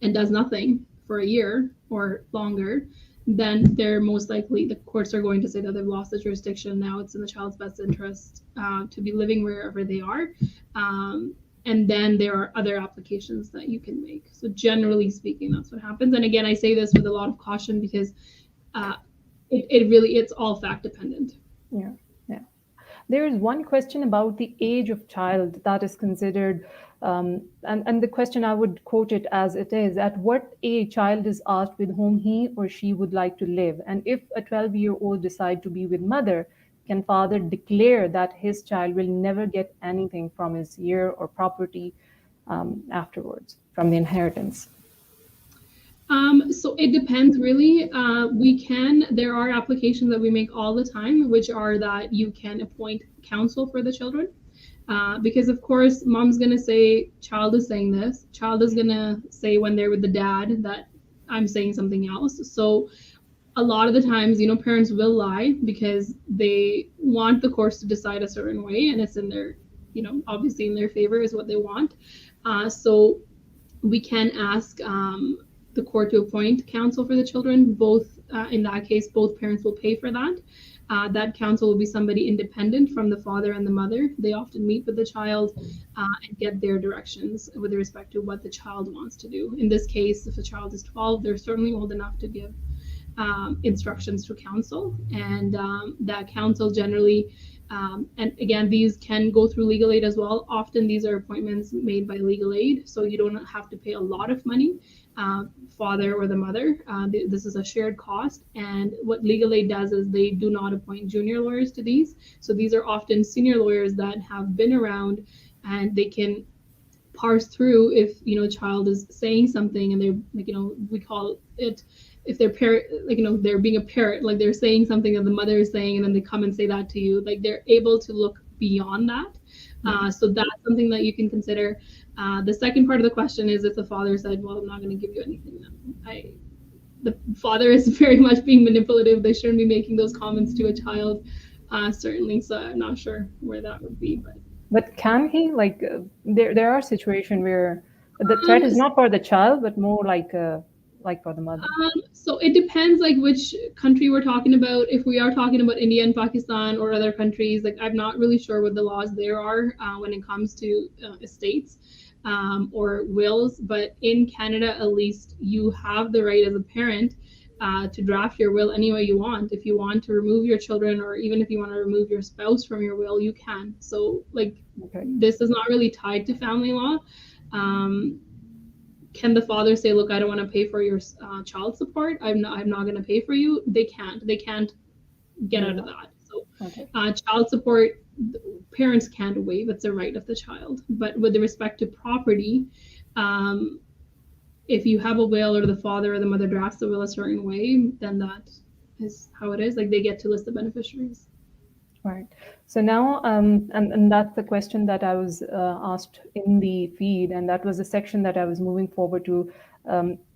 S2: and does nothing for a year or longer, then they're most likely, the courts are going to say that they've lost the jurisdiction. Now it's in the child's best interest to be living wherever they are. And then there are other applications that you can make. So generally speaking, that's what happens. And again, I say this with a lot of caution because it's all fact dependent.
S1: Yeah. There is one question about the age of child that is considered, and the question, I would quote it as it is: at what age child is asked with whom he or she would like to live, and if a 12-year-old decide to be with mother, can father declare that his child will never get anything from his year or property afterwards from the inheritance?
S2: So it depends really. There are applications that we make all the time, which are that you can appoint counsel for the children. Because of course, mom's going to say, child is saying this. Child is going to say when they're with the dad that I'm saying something else. So a lot of the times, parents will lie because they want the courts to decide a certain way, and it's in their, obviously in their favor is what they want. So we can ask the court to appoint counsel for the children. Both, in that case, both parents will pay for that. That counsel will be somebody independent from the father and the mother. They often meet with the child and get their directions with respect to what the child wants to do. In this case, if the child is 12, they're certainly old enough to give instructions to counsel, and that counsel generally, and again, these can go through legal aid as well. Often these are appointments made by legal aid, so you don't have to pay a lot of money, father or the mother. This is a shared cost, and what legal aid does is they do not appoint junior lawyers to these. So these are often senior lawyers that have been around, and they can parse through if a child is saying something and they're we call it, if they're they're being a parrot, like they're saying something that the mother is saying and then they come and say that to you, like they're able to look beyond that. So that's something that you can consider. The second part of the question is if the father said, well, I'm not going to give you anything. The father is very much being manipulative. They shouldn't be making those comments to a child, certainly. So I'm not sure where that would be,
S1: but can he, there are situations where the threat is not for the child, but more like for the mother?
S2: So it depends, which country we're talking about. If we are talking about India and Pakistan or other countries, I'm not really sure what the laws there are when it comes to estates or wills. But in Canada, at least, you have the right as a parent to draft your will any way you want. If you want to remove your children, or even if you want to remove your spouse from your will, you can. So This is not really tied to family law. Can the father say, look, I don't want to pay for your child support, I'm not going to pay for you? They can't get out
S1: Yeah.
S2: of that. So
S1: Okay.
S2: child support, parents can't waive, it's a right of the child. But with respect to property, um, if you have a will or the father or the mother drafts the will a certain way, then that is how it is. Like they get to list the beneficiaries.
S1: Right. So now, and that's the question that I was asked in the feed, and that was the section that I was moving forward to,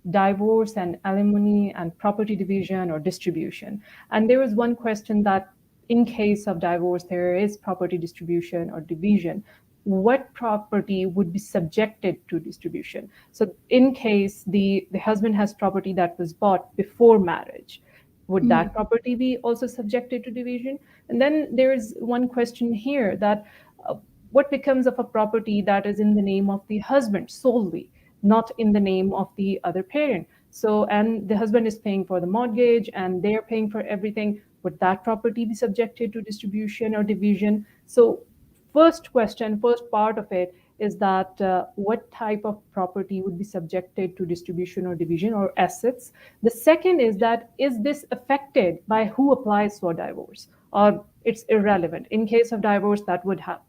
S1: divorce and alimony and property division or distribution. And there was one question that in case of divorce, there is property distribution or division. What property would be subjected to distribution? So in case the husband has property that was bought before marriage, would that
S2: Mhm.
S1: property be also subjected to division? And then there is one question here that uh, what becomes of a property that is in the name of the husband solely, not in the name of the other parent? So, and the husband is paying for the mortgage and they're paying for everything. Would that property be subjected to distribution or division? So, first question, first part of it is that what type of property would be subjected to distribution or division or assets. The second is that is this affected by who applies for divorce or it's irrelevant. In case of divorce, that would happen.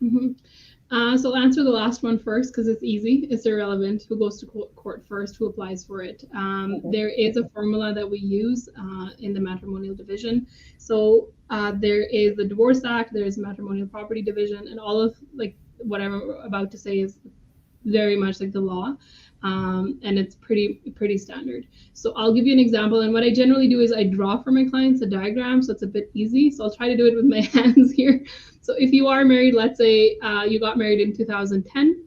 S2: Mhm. So I'll answer the last one first because it's easy. It's irrelevant who goes to court first, who applies for it.
S1: Okay.
S2: There is a formula that we use in the matrimonial division. So there is the Divorce Act, there is matrimonial property division, and all of like what I'm about to say is very much like the law. And it's pretty standard. So I'll give you an example. And what I generally do is I draw for my clients a diagram, so it's a bit easy. So I'll try to do it with my hands here. So if you are married, let's say you got married in 2010,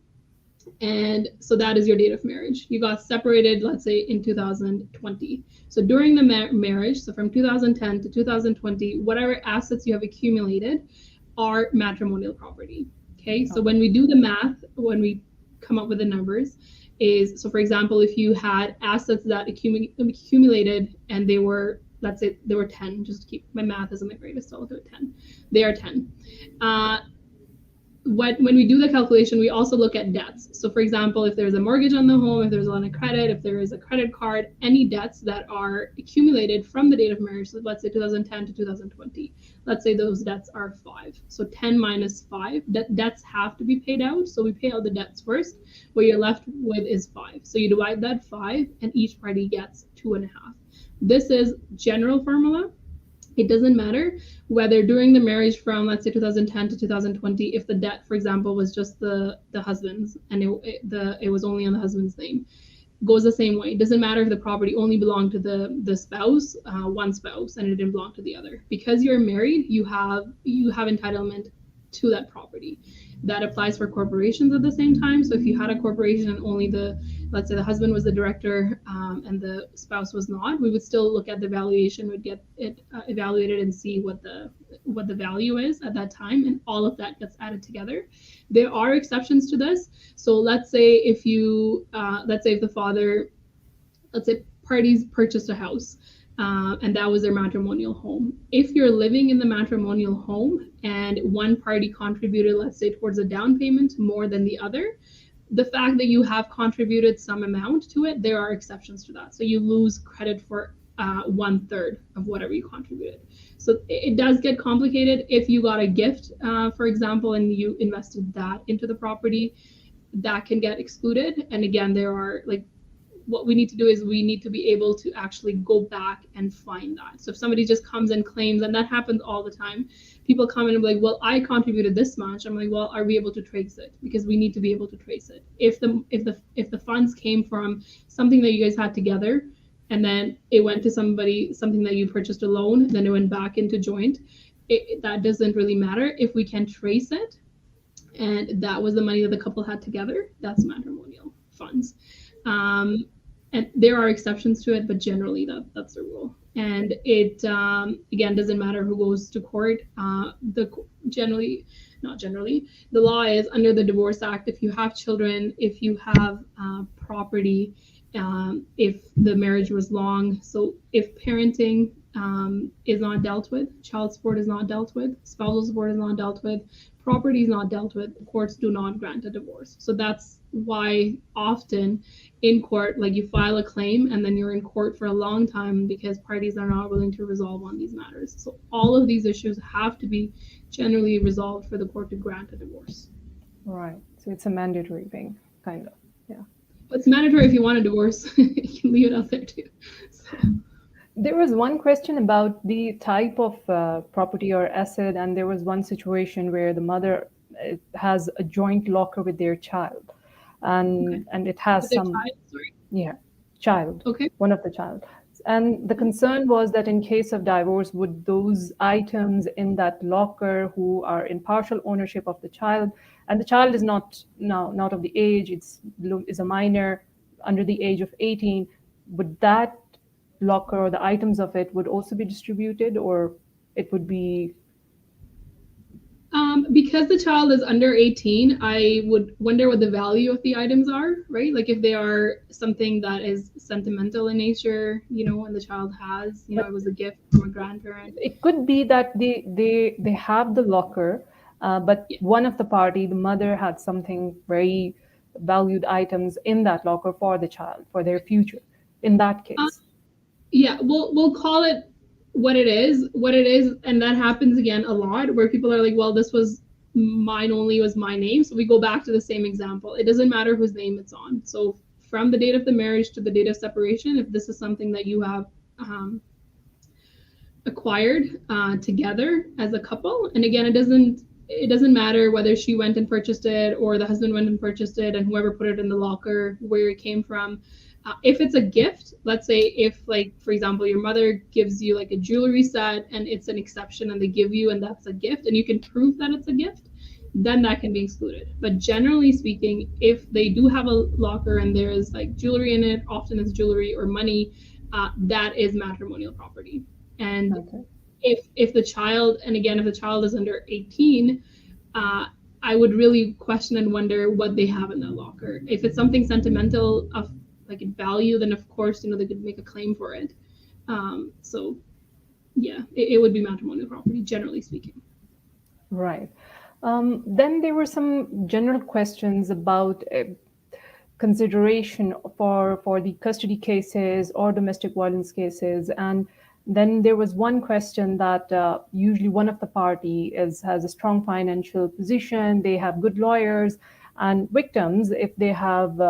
S2: and so that is your date of marriage. You got separated, let's say in 2020. So during the marriage, so from 2010 to 2020, whatever assets you have accumulated are matrimonial property. Okay, so when we do the math, when we come up with the numbers, is so for example, if you had assets that accumulated and they were, let's say they were 10, just to keep my math isn't the greatest, so I'll do it 10. They are 10. When we do the calculation, we also look at debts. So for example, if there's a mortgage on the home, if there's a line of credit, if there is a credit card, any debts that are accumulated from the date of marriage, so let's say 2010 to 2020, let's say those debts are 5. So 10 minus 5, debts have to be paid out. So we pay out the debts first. What you're left with is 5. So you divide that 5 and each party gets 2.5. This is general formula. It doesn't matter whether during the marriage from, let's say, 2010 to 2020, if the debt, for example, was just the husband's and it was only on the husband's name, goes the same way. It doesn't matter if the property only belonged to the spouse, one spouse, and it didn't belong to the other. Because you're married, you have entitlement to that property. That applies for corporations at the same time. So if you had a corporation and only let's say the husband was the director and the spouse was not, we would still look at the valuation, would get it evaluated and see what the value is at that time, and all of that gets added together. There are exceptions to this. So let's say if the father, let's say parties purchased a house and that was their matrimonial home. If you're living in the matrimonial home and one party contributed, let's say, towards a down payment more than the other, the fact that you have contributed some amount to it, there are exceptions to that. So you lose credit for 1/3 of whatever you contributed. So it does get complicated. If you got a gift, for example, and you invested that into the property, that can get excluded. And again, there are like, what we need to do is we need to be able to actually go back and find that. So if somebody just comes and claims, and that happens all the time, people come in and be like, well, I contributed this much. I'm like, well, are we able to trace it? Because we need to be able to trace it. If the funds came from something that you guys had together and then it went to something that you purchased alone, then it went back into joint, that doesn't really matter. If we can trace it and that was the money that the couple had together, that's matrimonial funds. And there are exceptions to it, but generally that's the rule. And it again doesn't matter who goes to court. Not generally, the law is under the Divorce Act. If you have children, if you have property, if the marriage was long, so if parenting is not dealt with, child support is not dealt with, spousal support is not dealt with, property is not dealt with, courts do not grant a divorce. So that's why often in court, like you file a claim and then you're in court for a long time because parties are not willing to resolve on these matters. So all of these issues have to be generally resolved for the court to grant a divorce.
S1: Right. So it's a mandatory thing, kind of. Yeah.
S2: But it's mandatory if you want a divorce. You can leave it out there too. So.
S1: There was one question about the type of property or asset, and there was one situation where the mother has a joint locker with their child,
S2: Okay.
S1: and it has
S2: With their
S1: some,
S2: child, sorry.
S1: yeah, child,
S2: Okay.
S1: one of the child. And the concern was that in case of divorce, would those items in that locker who are in partial ownership of the child, and the child is not now not of the age, is a minor under the age of 18, would that locker or the items of it would also be distributed, or it would be
S2: Because the child is under 18, I would wonder what the value of the items are, right? Like if they are something that is sentimental in nature, and the child has,
S1: but
S2: it was a gift from a grandparent.
S1: it could be that they have the locker, but
S2: Yeah.
S1: one of the party, the mother, had something very valued items in that locker for the child for their future. In that
S2: Uh,
S1: case,
S2: yeah, we'll call it what it is, and that happens again a lot where people are like, well, this was mine only, was my name. So we go back to the same example. It doesn't matter whose name it's on. So from the date of the marriage to the date of separation, if this is something that you have acquired together as a couple, and again, it doesn't matter whether she went and purchased it or the husband went and purchased it and whoever put it in the locker, where it came from. If it's a gift, let's say if, like, for example, your mother gives you like a jewelry set and it's an exception and they give you and that's a gift and you can prove that it's a gift, then that can be excluded. But generally speaking, if they do have a locker and there's like jewelry in it, often it's jewelry or money, that is matrimonial property. And
S1: okay.
S2: if the child, and again, if the child is under 18, I would really question and wonder what they have in that locker. If it's something sentimental of like value, then of course, they could make a claim for it. So yeah, it would be matrimonial property, generally speaking.
S1: Right. Then there were some general questions about consideration for the custody cases or domestic violence cases, and then there was one question that usually one of the party has a strong financial position, they have good lawyers, and victims, if they have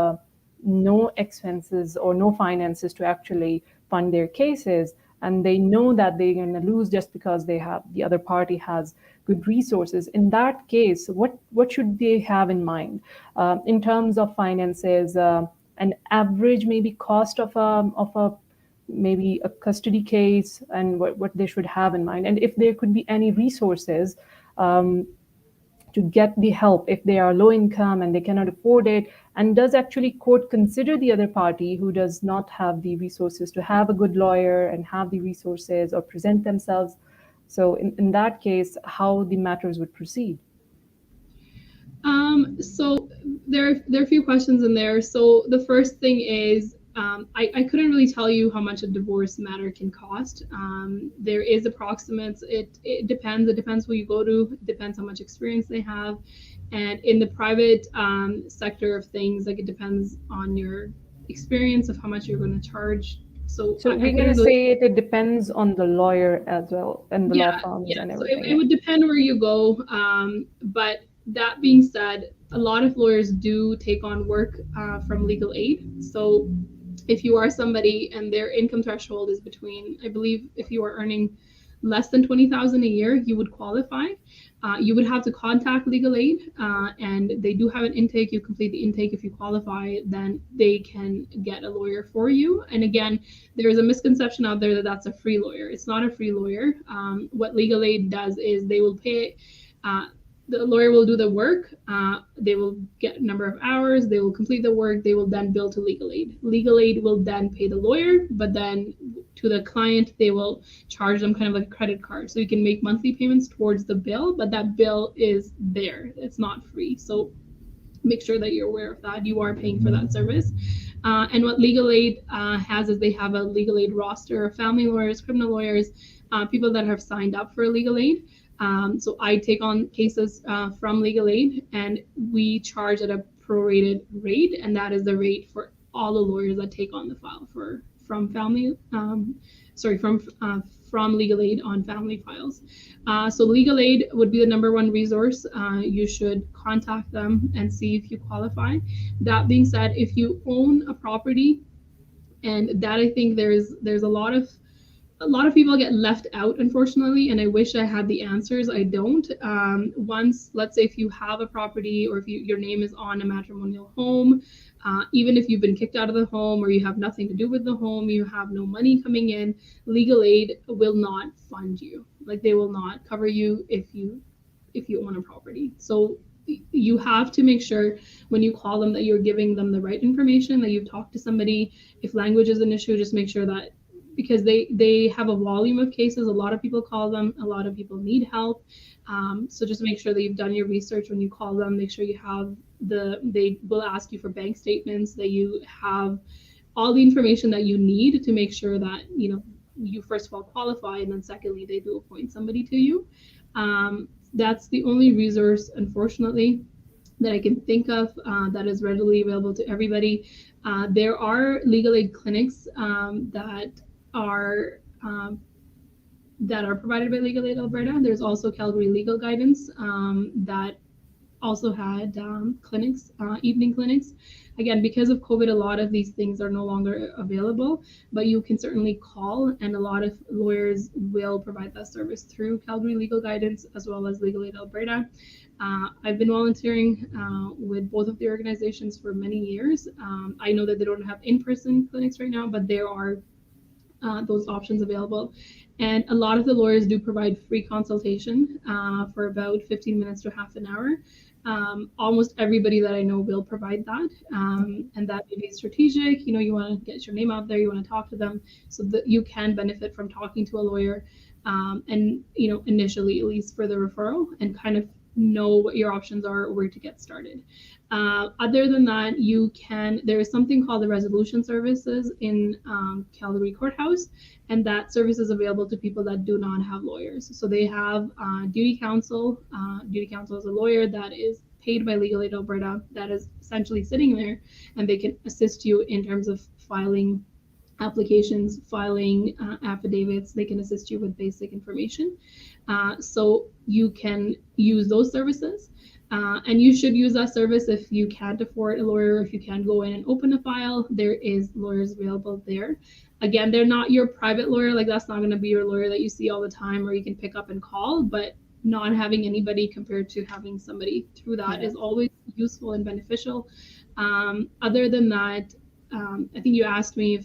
S1: no expenses or no finances to actually fund their cases, and they know that they're going to lose just because the other party has good resources. In that case, what should they have in mind in terms of finances? An average maybe cost of a maybe a custody case, and what they should have in mind, and if there could be any resources to get the help if they are low income and they cannot afford it, and does actually court consider the other party who does not have the resources to have a good lawyer and have the resources or present themselves. So in that case, how the matters would proceed.
S2: So there are a few questions in there. So the first thing is, I couldn't really tell you how much a divorce matter can cost. There is approximates. It depends. It depends who you go to. It depends how much experience they have. And in the private sector of things, like, it depends on your experience of how much you're going to charge. So
S1: So
S2: I
S1: we're going
S2: couldn't
S1: to
S2: really.
S1: say it depends on the lawyer as well and the law
S2: Yeah,
S1: firms
S2: yeah.
S1: and
S2: So
S1: everything.
S2: it
S1: Yeah.
S2: would depend where you go. But that being said, a lot of lawyers do take on work from legal aid. So if you are somebody and their income threshold is between, I believe, if you are earning less than 20,000 a year, you would qualify. You would have to contact legal aid, and they do have an intake. You complete the intake. If you qualify, then they can get a lawyer for you. And again, there is a misconception out there that that's a free lawyer. It's not a free lawyer. What legal aid does is they will pay. The lawyer will do the work. They will get a number of hours. They will complete the work. They will then bill to legal aid. Legal aid will then pay the lawyer, but then to the client, they will charge them kind of like a credit card. So you can make monthly payments towards the bill, but that bill is there. It's not free. So make sure that you're aware of that. You are paying for that service. And what legal aid has is they have a legal aid roster of family lawyers, criminal lawyers, people that have signed up for legal aid. So I take on cases from legal aid, and we charge at a prorated rate, and that is the rate for all the lawyers that take on the file from family, from legal aid on family files. So legal aid would be the number one resource. You should contact them and see if you qualify. That being said, if you own a property, and that I think there's a lot of people get left out, unfortunately, and I wish I had the answers. I don't. Once, let's say, if you have a property, or if your name is on a matrimonial home, even if you've been kicked out of the home, or you have nothing to do with the home, you have no money coming in, legal aid will not fund you. Like, they will not cover you if you own a property. So you have to make sure when you call them that you're giving them the right information, that you've talked to somebody. If language is an issue, just make sure that, because they have a volume of cases, a lot of people call them, a lot of people need help. So just make sure that you've done your research when you call them. Make sure you have they will ask you for bank statements, that you have all the information that you need to make sure that you first of all qualify, and then secondly they do appoint somebody to you. That's the only resource, unfortunately, that I can think of that is readily available to everybody. There are legal aid clinics that are provided by Legal Aid Alberta. There's also Calgary Legal Guidance that also had clinics, evening clinics. Again, because of COVID, a lot of these things are no longer available, but you can certainly call, and a lot of lawyers will provide that service through Calgary Legal Guidance as well as Legal Aid Alberta. I've been volunteering with both of the organizations for many years. I know that they don't have in-person clinics right now, but there are those options available. And a lot of the lawyers do provide free consultation for about 15 minutes to half an hour. Almost everybody that I know will provide that. And that may be strategic. You want to get your name out there, you want to talk to them, so that you can benefit from talking to a lawyer. And, initially, at least for the referral, and kind of know what your options are, where to get started. Other than that, there is something called the resolution services in Calgary Courthouse, and that service is available to people that do not have lawyers. So they have duty counsel. Duty counsel is a lawyer that is paid by Legal Aid Alberta, that is essentially sitting there, and they can assist you in terms of filing applications, filing affidavits. They can assist you with basic information. So you can use those services. And you should use that service if you can't afford a lawyer, if you can't go in and open a file. There is lawyers available there. Again, they're not your private lawyer. Like, that's not going to be your lawyer that you see all the time, or you can pick up and call. But not having anybody compared to having somebody through that is always useful and beneficial. Other than that, I think you asked me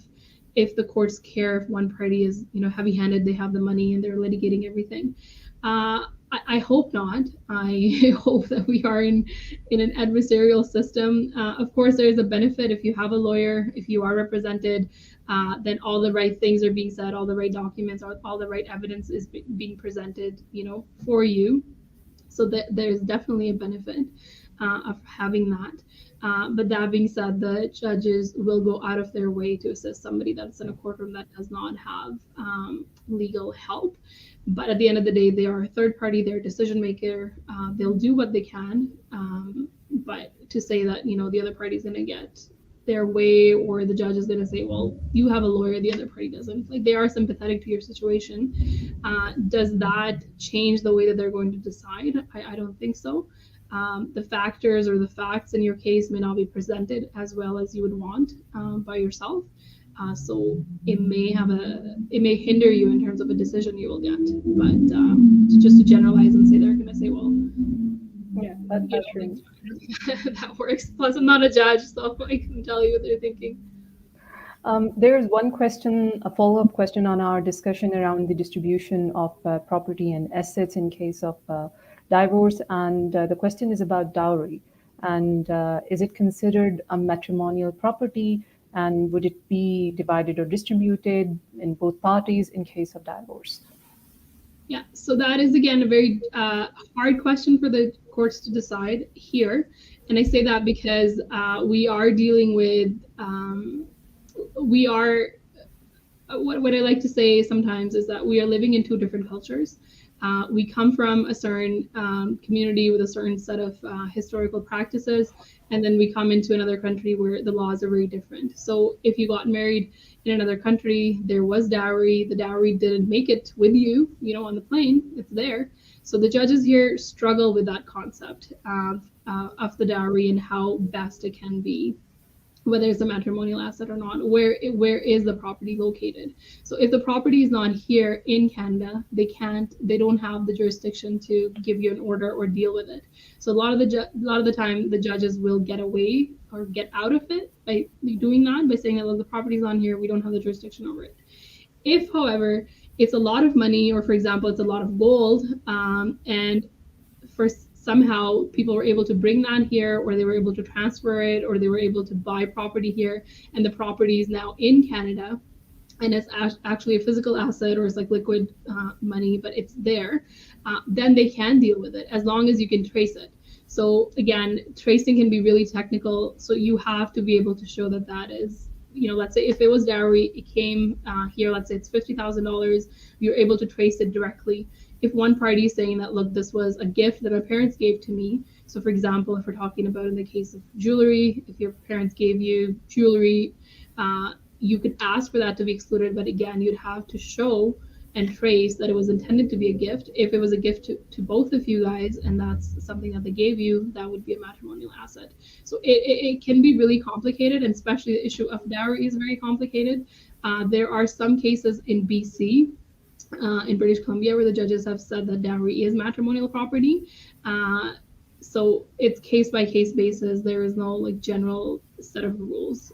S2: if the courts care if one party is heavy-handed, they have the money and they're litigating everything. I hope not. I hope that we are in an adversarial system. Of course, there is a benefit if you have a lawyer, if you are represented, then all the right things are being said, all the right documents, all the right evidence is being presented, for you. So there's definitely a benefit of having that. But that being said, the judges will go out of their way to assist somebody that's in a courtroom that does not have legal help. But at the end of the day, they are a third party, they're a decision maker. They'll do what they can. But to say that, the other party's going to get their way, or the judge is going to say, well, you have a lawyer, the other party doesn't. Like, they are sympathetic to your situation. Does that change the way that they're going to decide? I don't think so. The factors or the facts in your case may not be presented as well as you would want by yourself. So it may hinder you in terms of a decision you will get. But just to generalize and say, they're going to say, well,
S1: yeah, that's true.
S2: That works. Plus, I'm not a judge, so I can tell you what they're thinking.
S1: There's one question, a follow-up question on our discussion around the distribution of property and assets in case of divorce, and the question is about dowry, and is it considered a matrimonial property, and would it be divided or distributed in both parties in case of divorce?
S2: Yeah, so that is, again, a very hard question for the courts to decide here. And I say that because we are dealing with, we are, what I like to say sometimes is that we are living in two different cultures. We come from a certain community with a certain set of historical practices, and then we come into another country where the laws are very different. So if you got married in another country, there was dowry. The dowry didn't make it with you, on the plane. It's there. So the judges here struggle with that concept of the dowry and how best it can be, whether it's a matrimonial asset or not. Where is the property located? So if the property is not here in Canada, they don't have the jurisdiction to give you an order or deal with it. So a lot of the time the judges will get away or get out of it by doing that, by saying that, look, the property's on here, we don't have the jurisdiction over it. If, however, it's a lot of money, or for example, it's a lot of gold, and for somehow people were able to bring that here, or they were able to transfer it, or they were able to buy property here, and the property is now in Canada, and it's actually a physical asset, or it's like liquid money, but it's there, then they can deal with it as long as you can trace it. So again, tracing can be really technical, so you have to be able to show that that is, let's say if it was dowry, it came here, let's say it's $50,000, you're able to trace it directly. If one party is saying that, look, this was a gift that my parents gave to me. So for example, if we're talking about in the case of jewelry, if your parents gave you jewelry, you could ask for that to be excluded, but again, you'd have to show and trace that it was intended to be a gift. If it was a gift to both of you guys, and that's something that they gave you, that would be a matrimonial asset. So it can be really complicated, and especially the issue of dowry is very complicated. There are some cases in BC, in British Columbia, where the judges have said that dowry is matrimonial property. So it's case by case basis. There is no like general set of rules.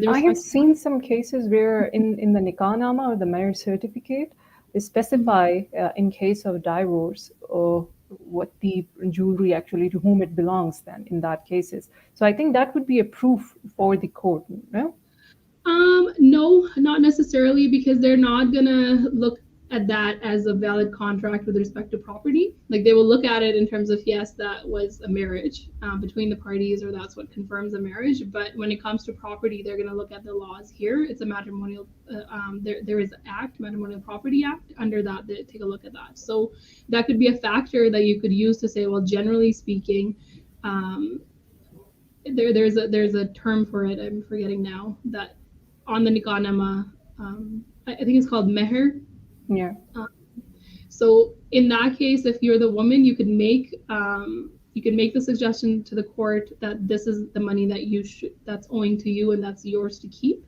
S1: I have seen some cases where in the nikahnaama or the marriage certificate, they specify in case of divorce or what the jewelry actually, to whom it belongs then in that cases. So I think that would be a proof for the court, no?
S2: No, not necessarily, because they're not gonna look at that as a valid contract with respect to property. Like they will look at it in terms of, yes, that was a marriage between the parties, or that's what confirms a marriage. But when it comes to property, they're going to look at the laws here. It's a matrimonial, there is an act, Matrimonial Property Act. Under that, they take a look at that. So that could be a factor that you could use to say, well, generally speaking, there's a term for it, I'm forgetting now, that on the nikahnaama, I think it's called meher.
S1: Yeah.
S2: So in that case, if you're the woman, you could make the suggestion to the court that this is the money that's owing to you and that's yours to keep.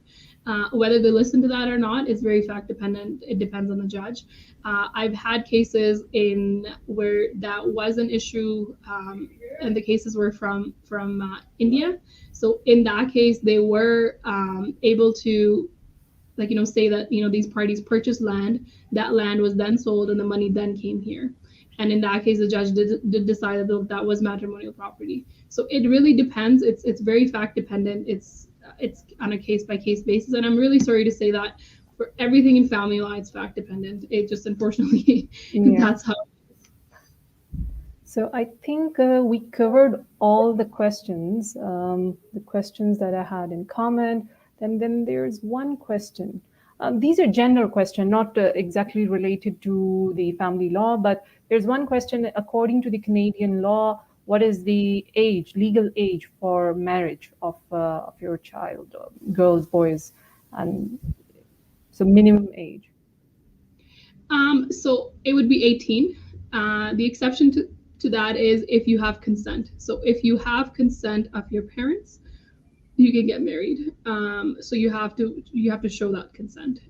S2: Whether they listen to that or not is very fact dependent. It depends on the judge. I've had cases where that was an issue, and the cases were from India. So in that case, they were able to, like, say that, these parties purchased land, that land was then sold, and the money then came here. And in that case, the judge did decide that that was matrimonial property. So it really depends. It's very fact dependent. It's on a case by case basis. And I'm really sorry to say that for everything in family law, it's fact dependent. It just, unfortunately, that's how.
S1: So I think we covered all the questions that I had in comment. And then there's one question. These are general questions, not exactly related to the family law, but there's one question. According to the Canadian law, what is the legal age for marriage of your child, girls, boys, and so minimum age?
S2: So it would be 18. The exception to that is if you have consent. So if you have consent of your parents, you can get married. So you have to show that consent.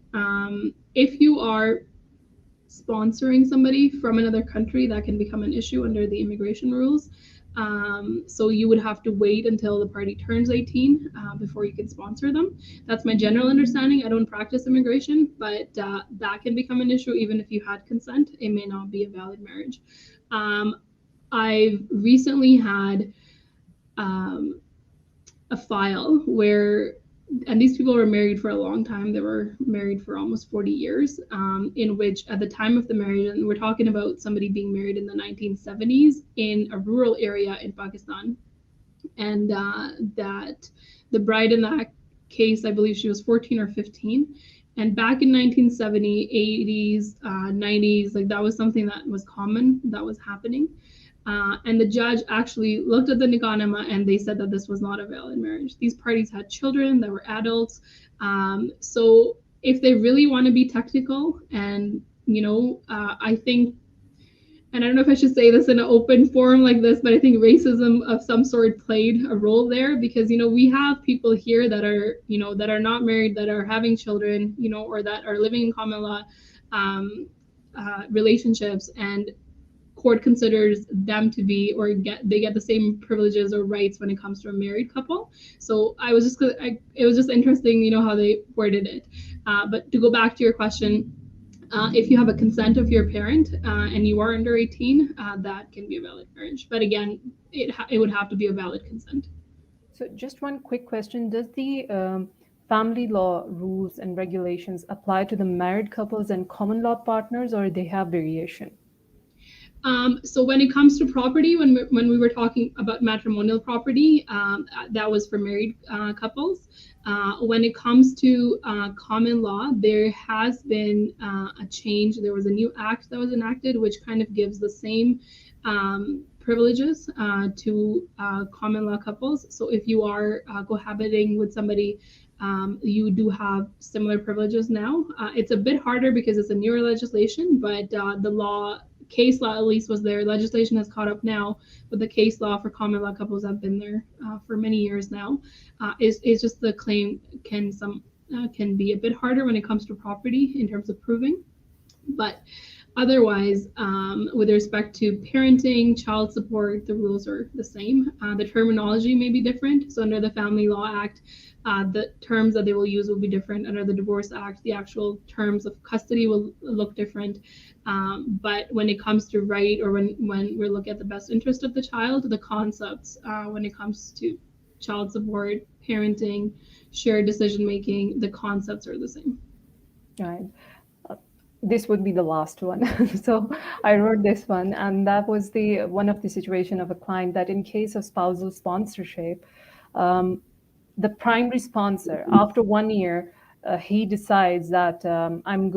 S2: If you are sponsoring somebody from another country, that can become an issue under the immigration rules. So you would have to wait until the party turns 18 before you can sponsor them. That's my general understanding. I don't practice immigration, but that can become an issue even if you had consent. It may not be a valid marriage. I've recently had a file where, and these people were married for a long time. They were married for almost 40 years, in which at the time of the marriage, and we're talking about somebody being married in the 1970s in a rural area in Pakistan. and that the bride in that case, I believe she was 14 or 15. And back in 1970, 80s, 90s, like that was something that was common, that was happening. And the judge actually looked at the nikah and they said that this was not a valid marriage. These parties had children that were adults. So if they really want to be technical, and I think, and I don't know if I should say this in an open forum like this, but I think racism of some sort played a role there, because we have people here that are that are not married, that are having children, or that are living in common law relationships, and court considers them to be, or they get the same privileges or rights when it comes to a married couple. So it was just interesting, how they worded it. But to go back to your question, if you have a consent of your parent and you are under 18, that can be a valid marriage. But again, it would have to be a valid consent.
S1: So, just one quick question. Does the family law rules and regulations apply to the married couples and common law partners, or they have variation?
S2: So when it comes to property, when we were talking about matrimonial property, that was for married couples. When it comes to common law, there has been a change. There was a new act that was enacted, which kind of gives the same privileges to common law couples. So if you are cohabiting with somebody, you do have similar privileges now. It's a bit harder because it's a newer legislation, but the case law at least was there. Legislation has caught up now, but the case law for common law couples have been there for many years now. It's just the claim can be a bit harder when it comes to property in terms of proving. But otherwise, with respect to parenting, child support, the rules are the same. The terminology may be different. So under the Family Law Act, the terms that they will use will be different. Under the Divorce Act, the actual terms of custody will look different. But when it comes to right, or when we look at the best interest of the child, the concepts when it comes to child support, parenting, shared decision making, the concepts are the same.
S1: Right. This would be the last one. So I wrote this one, and that was the one of the situation of a client that in case of spousal sponsorship, the primary sponsor, after 1 year, he decides that I'm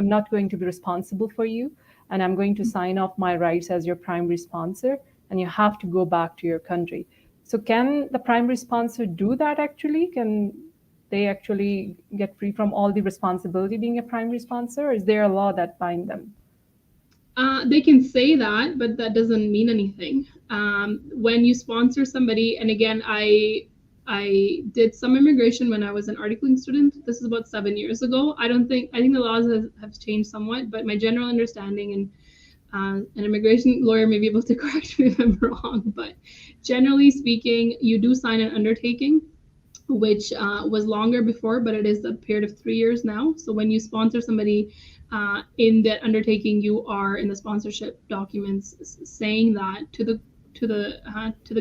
S1: not going to be responsible for you, and I'm going to sign off my rights as your primary sponsor, and you have to go back to your country. So can the primary sponsor do that actually? Can they actually get free from all the responsibility being a primary sponsor? Or is there a law that binds them?
S2: They can say that, but that doesn't mean anything. When you sponsor somebody, and again, I did some immigration when I was an articling student. This is about 7 years ago. I think the laws have changed somewhat, but my general understanding, and an immigration lawyer may be able to correct me if I'm wrong, but generally speaking, you do sign an undertaking, which was longer before, but it is a period of 3 years now. So when you sponsor somebody in that undertaking, you are in the sponsorship documents saying that to the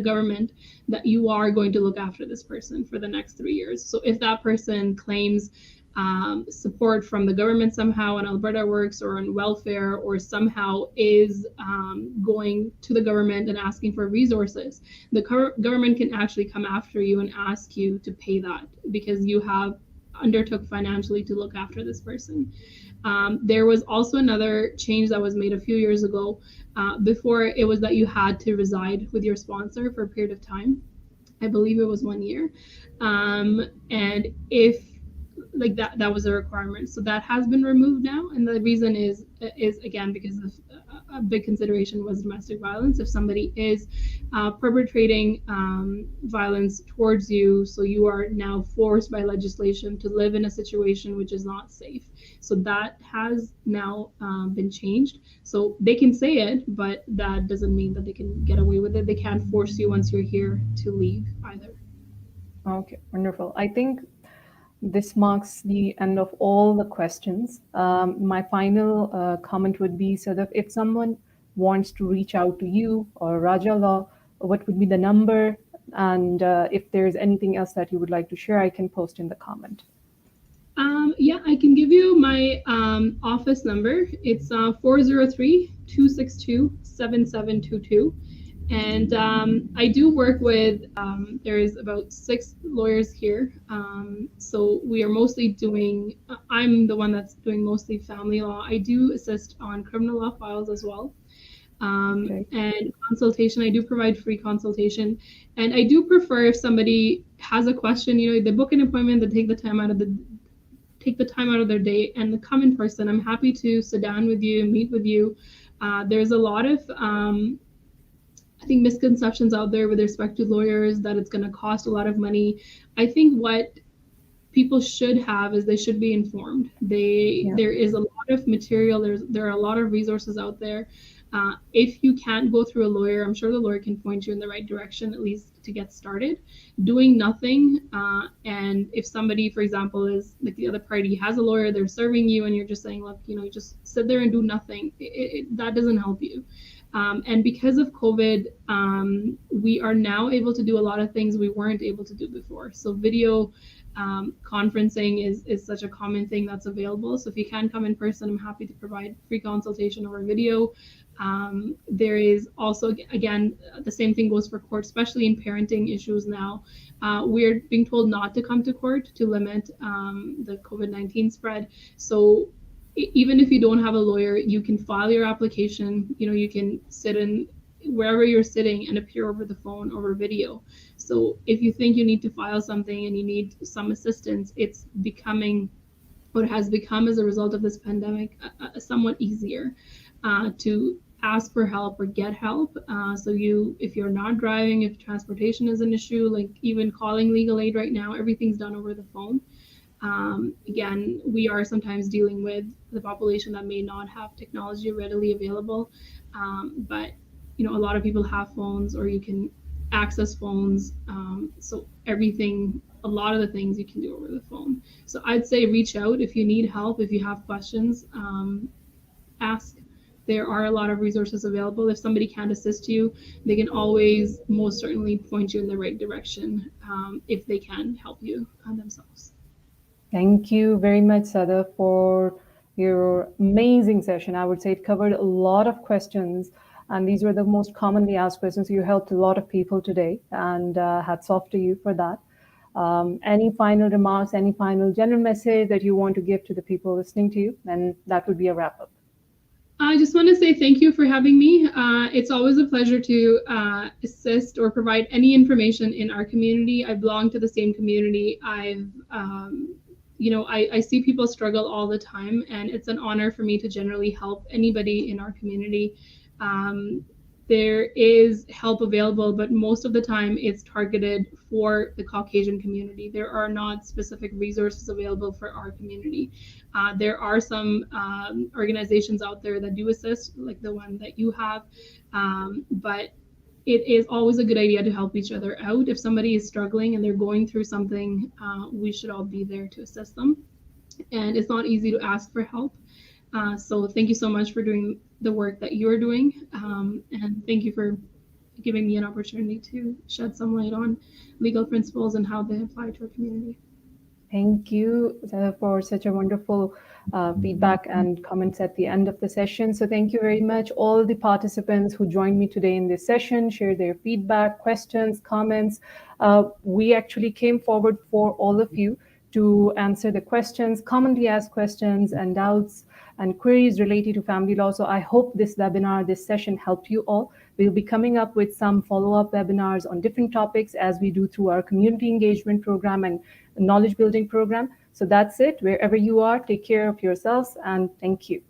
S2: government that you are going to look after this person for the next 3 years. So if that person claims support from the government somehow on Alberta Works or on welfare, or somehow is going to the government and asking for resources, the government can actually come after you and ask you to pay that because you have undertook financially to look after this person. There was also another change that was made a few years ago. Before, it was that you had to reside with your sponsor for a period of time. I believe it was 1 year. And if like that was a requirement, so that has been removed now, and the reason is again because of a big consideration was domestic violence. If somebody is perpetrating violence towards you, so you are now forced by legislation to live in a situation which is not safe. So that has now been changed. So they can say it, but that doesn't mean that they can get away with it. They can't force you once you're here to leave either.
S1: Okay, wonderful. I think this marks the end of all the questions. My final comment would be, so that if someone wants to reach out to you or Raja Law, what would be the number? And if there's anything else that you would like to share, I can post in the comment.
S2: Yeah, I can give you my office number. It's 403-262-7722. And I do work with, there's about 6 lawyers here. So we are mostly doing, I'm the one that's doing mostly family law. I do assist on criminal law files as well.
S1: Okay.
S2: And consultation, I do provide free consultation. And I do prefer if somebody has a question, they book an appointment, they take the time out of their day and come in person. I'm happy to sit down with you, meet with you. There's a lot of I think misconceptions out there with respect to lawyers that it's going to cost a lot of money. I think what people should have is they should be informed.
S1: Yeah.
S2: There is a lot of material. There are a lot of resources out there. If you can't go through a lawyer, I'm sure the lawyer can point you in the right direction, at least to get started. Doing nothing, and if somebody, for example, is like the other party has a lawyer, they're serving you, and you're just saying, look, you just sit there and do nothing. That doesn't help you. And because of COVID, we are now able to do a lot of things we weren't able to do before. So video conferencing is such a common thing that's available. So if you can come in person, I'm happy to provide free consultation over video. There is also, again, the same thing goes for court, especially in parenting issues now. We're being told not to come to court to limit the COVID-19 spread. So even if you don't have a lawyer, you can file your application. You can sit in wherever you're sitting and appear over the phone, over video. So if you think you need to file something and you need some assistance, it's becoming, what has become as a result of this pandemic, somewhat easier to ask for help or get help. So if you're not driving, if transportation is an issue, like even calling legal aid right now, everything's done over the phone. Again, we are sometimes dealing with the population that may not have technology readily available, but a lot of people have phones, or you can access phones. So a lot of the things you can do over the phone. So I'd say reach out if you need help, if you have questions, ask. There are a lot of resources available. If somebody can't assist you, they can always most certainly point you in the right direction if they can help you themselves.
S1: Thank you very much, Sada, for your amazing session. I would say it covered a lot of questions, and these were the most commonly asked questions. You helped a lot of people today, and hats off to you for that. Any final remarks, any final general message that you want to give to the people listening to you? And that would be a wrap up.
S2: I just want to say thank you for having me. It's always a pleasure to assist or provide any information in our community. I belong to the same community. I see people struggle all the time, and it's an honor for me to generally help anybody in our community. There is help available, but most of the time it's targeted for the Caucasian community. There are not specific resources available for our community. There are some organizations out there that do assist, like the one that you have, but it is always a good idea to help each other out. If somebody is struggling and they're going through something, we should all be there to assist them. And it's not easy to ask for help. So thank you so much for doing the work that you're doing. And thank you for giving me an opportunity to shed some light on legal principles and how they apply to our community.
S1: Thank you for such a wonderful feedback and comments at the end of the session. So thank you very much. All the participants who joined me today in this session, shared their feedback, questions, comments. We actually came forward for all of you to answer the questions, commonly asked questions and doubts and queries related to family law. So I hope this webinar, this session helped you all. We'll be coming up with some follow-up webinars on different topics as we do through our community engagement program and knowledge building program. So that's it. Wherever you are, take care of yourselves, and thank you.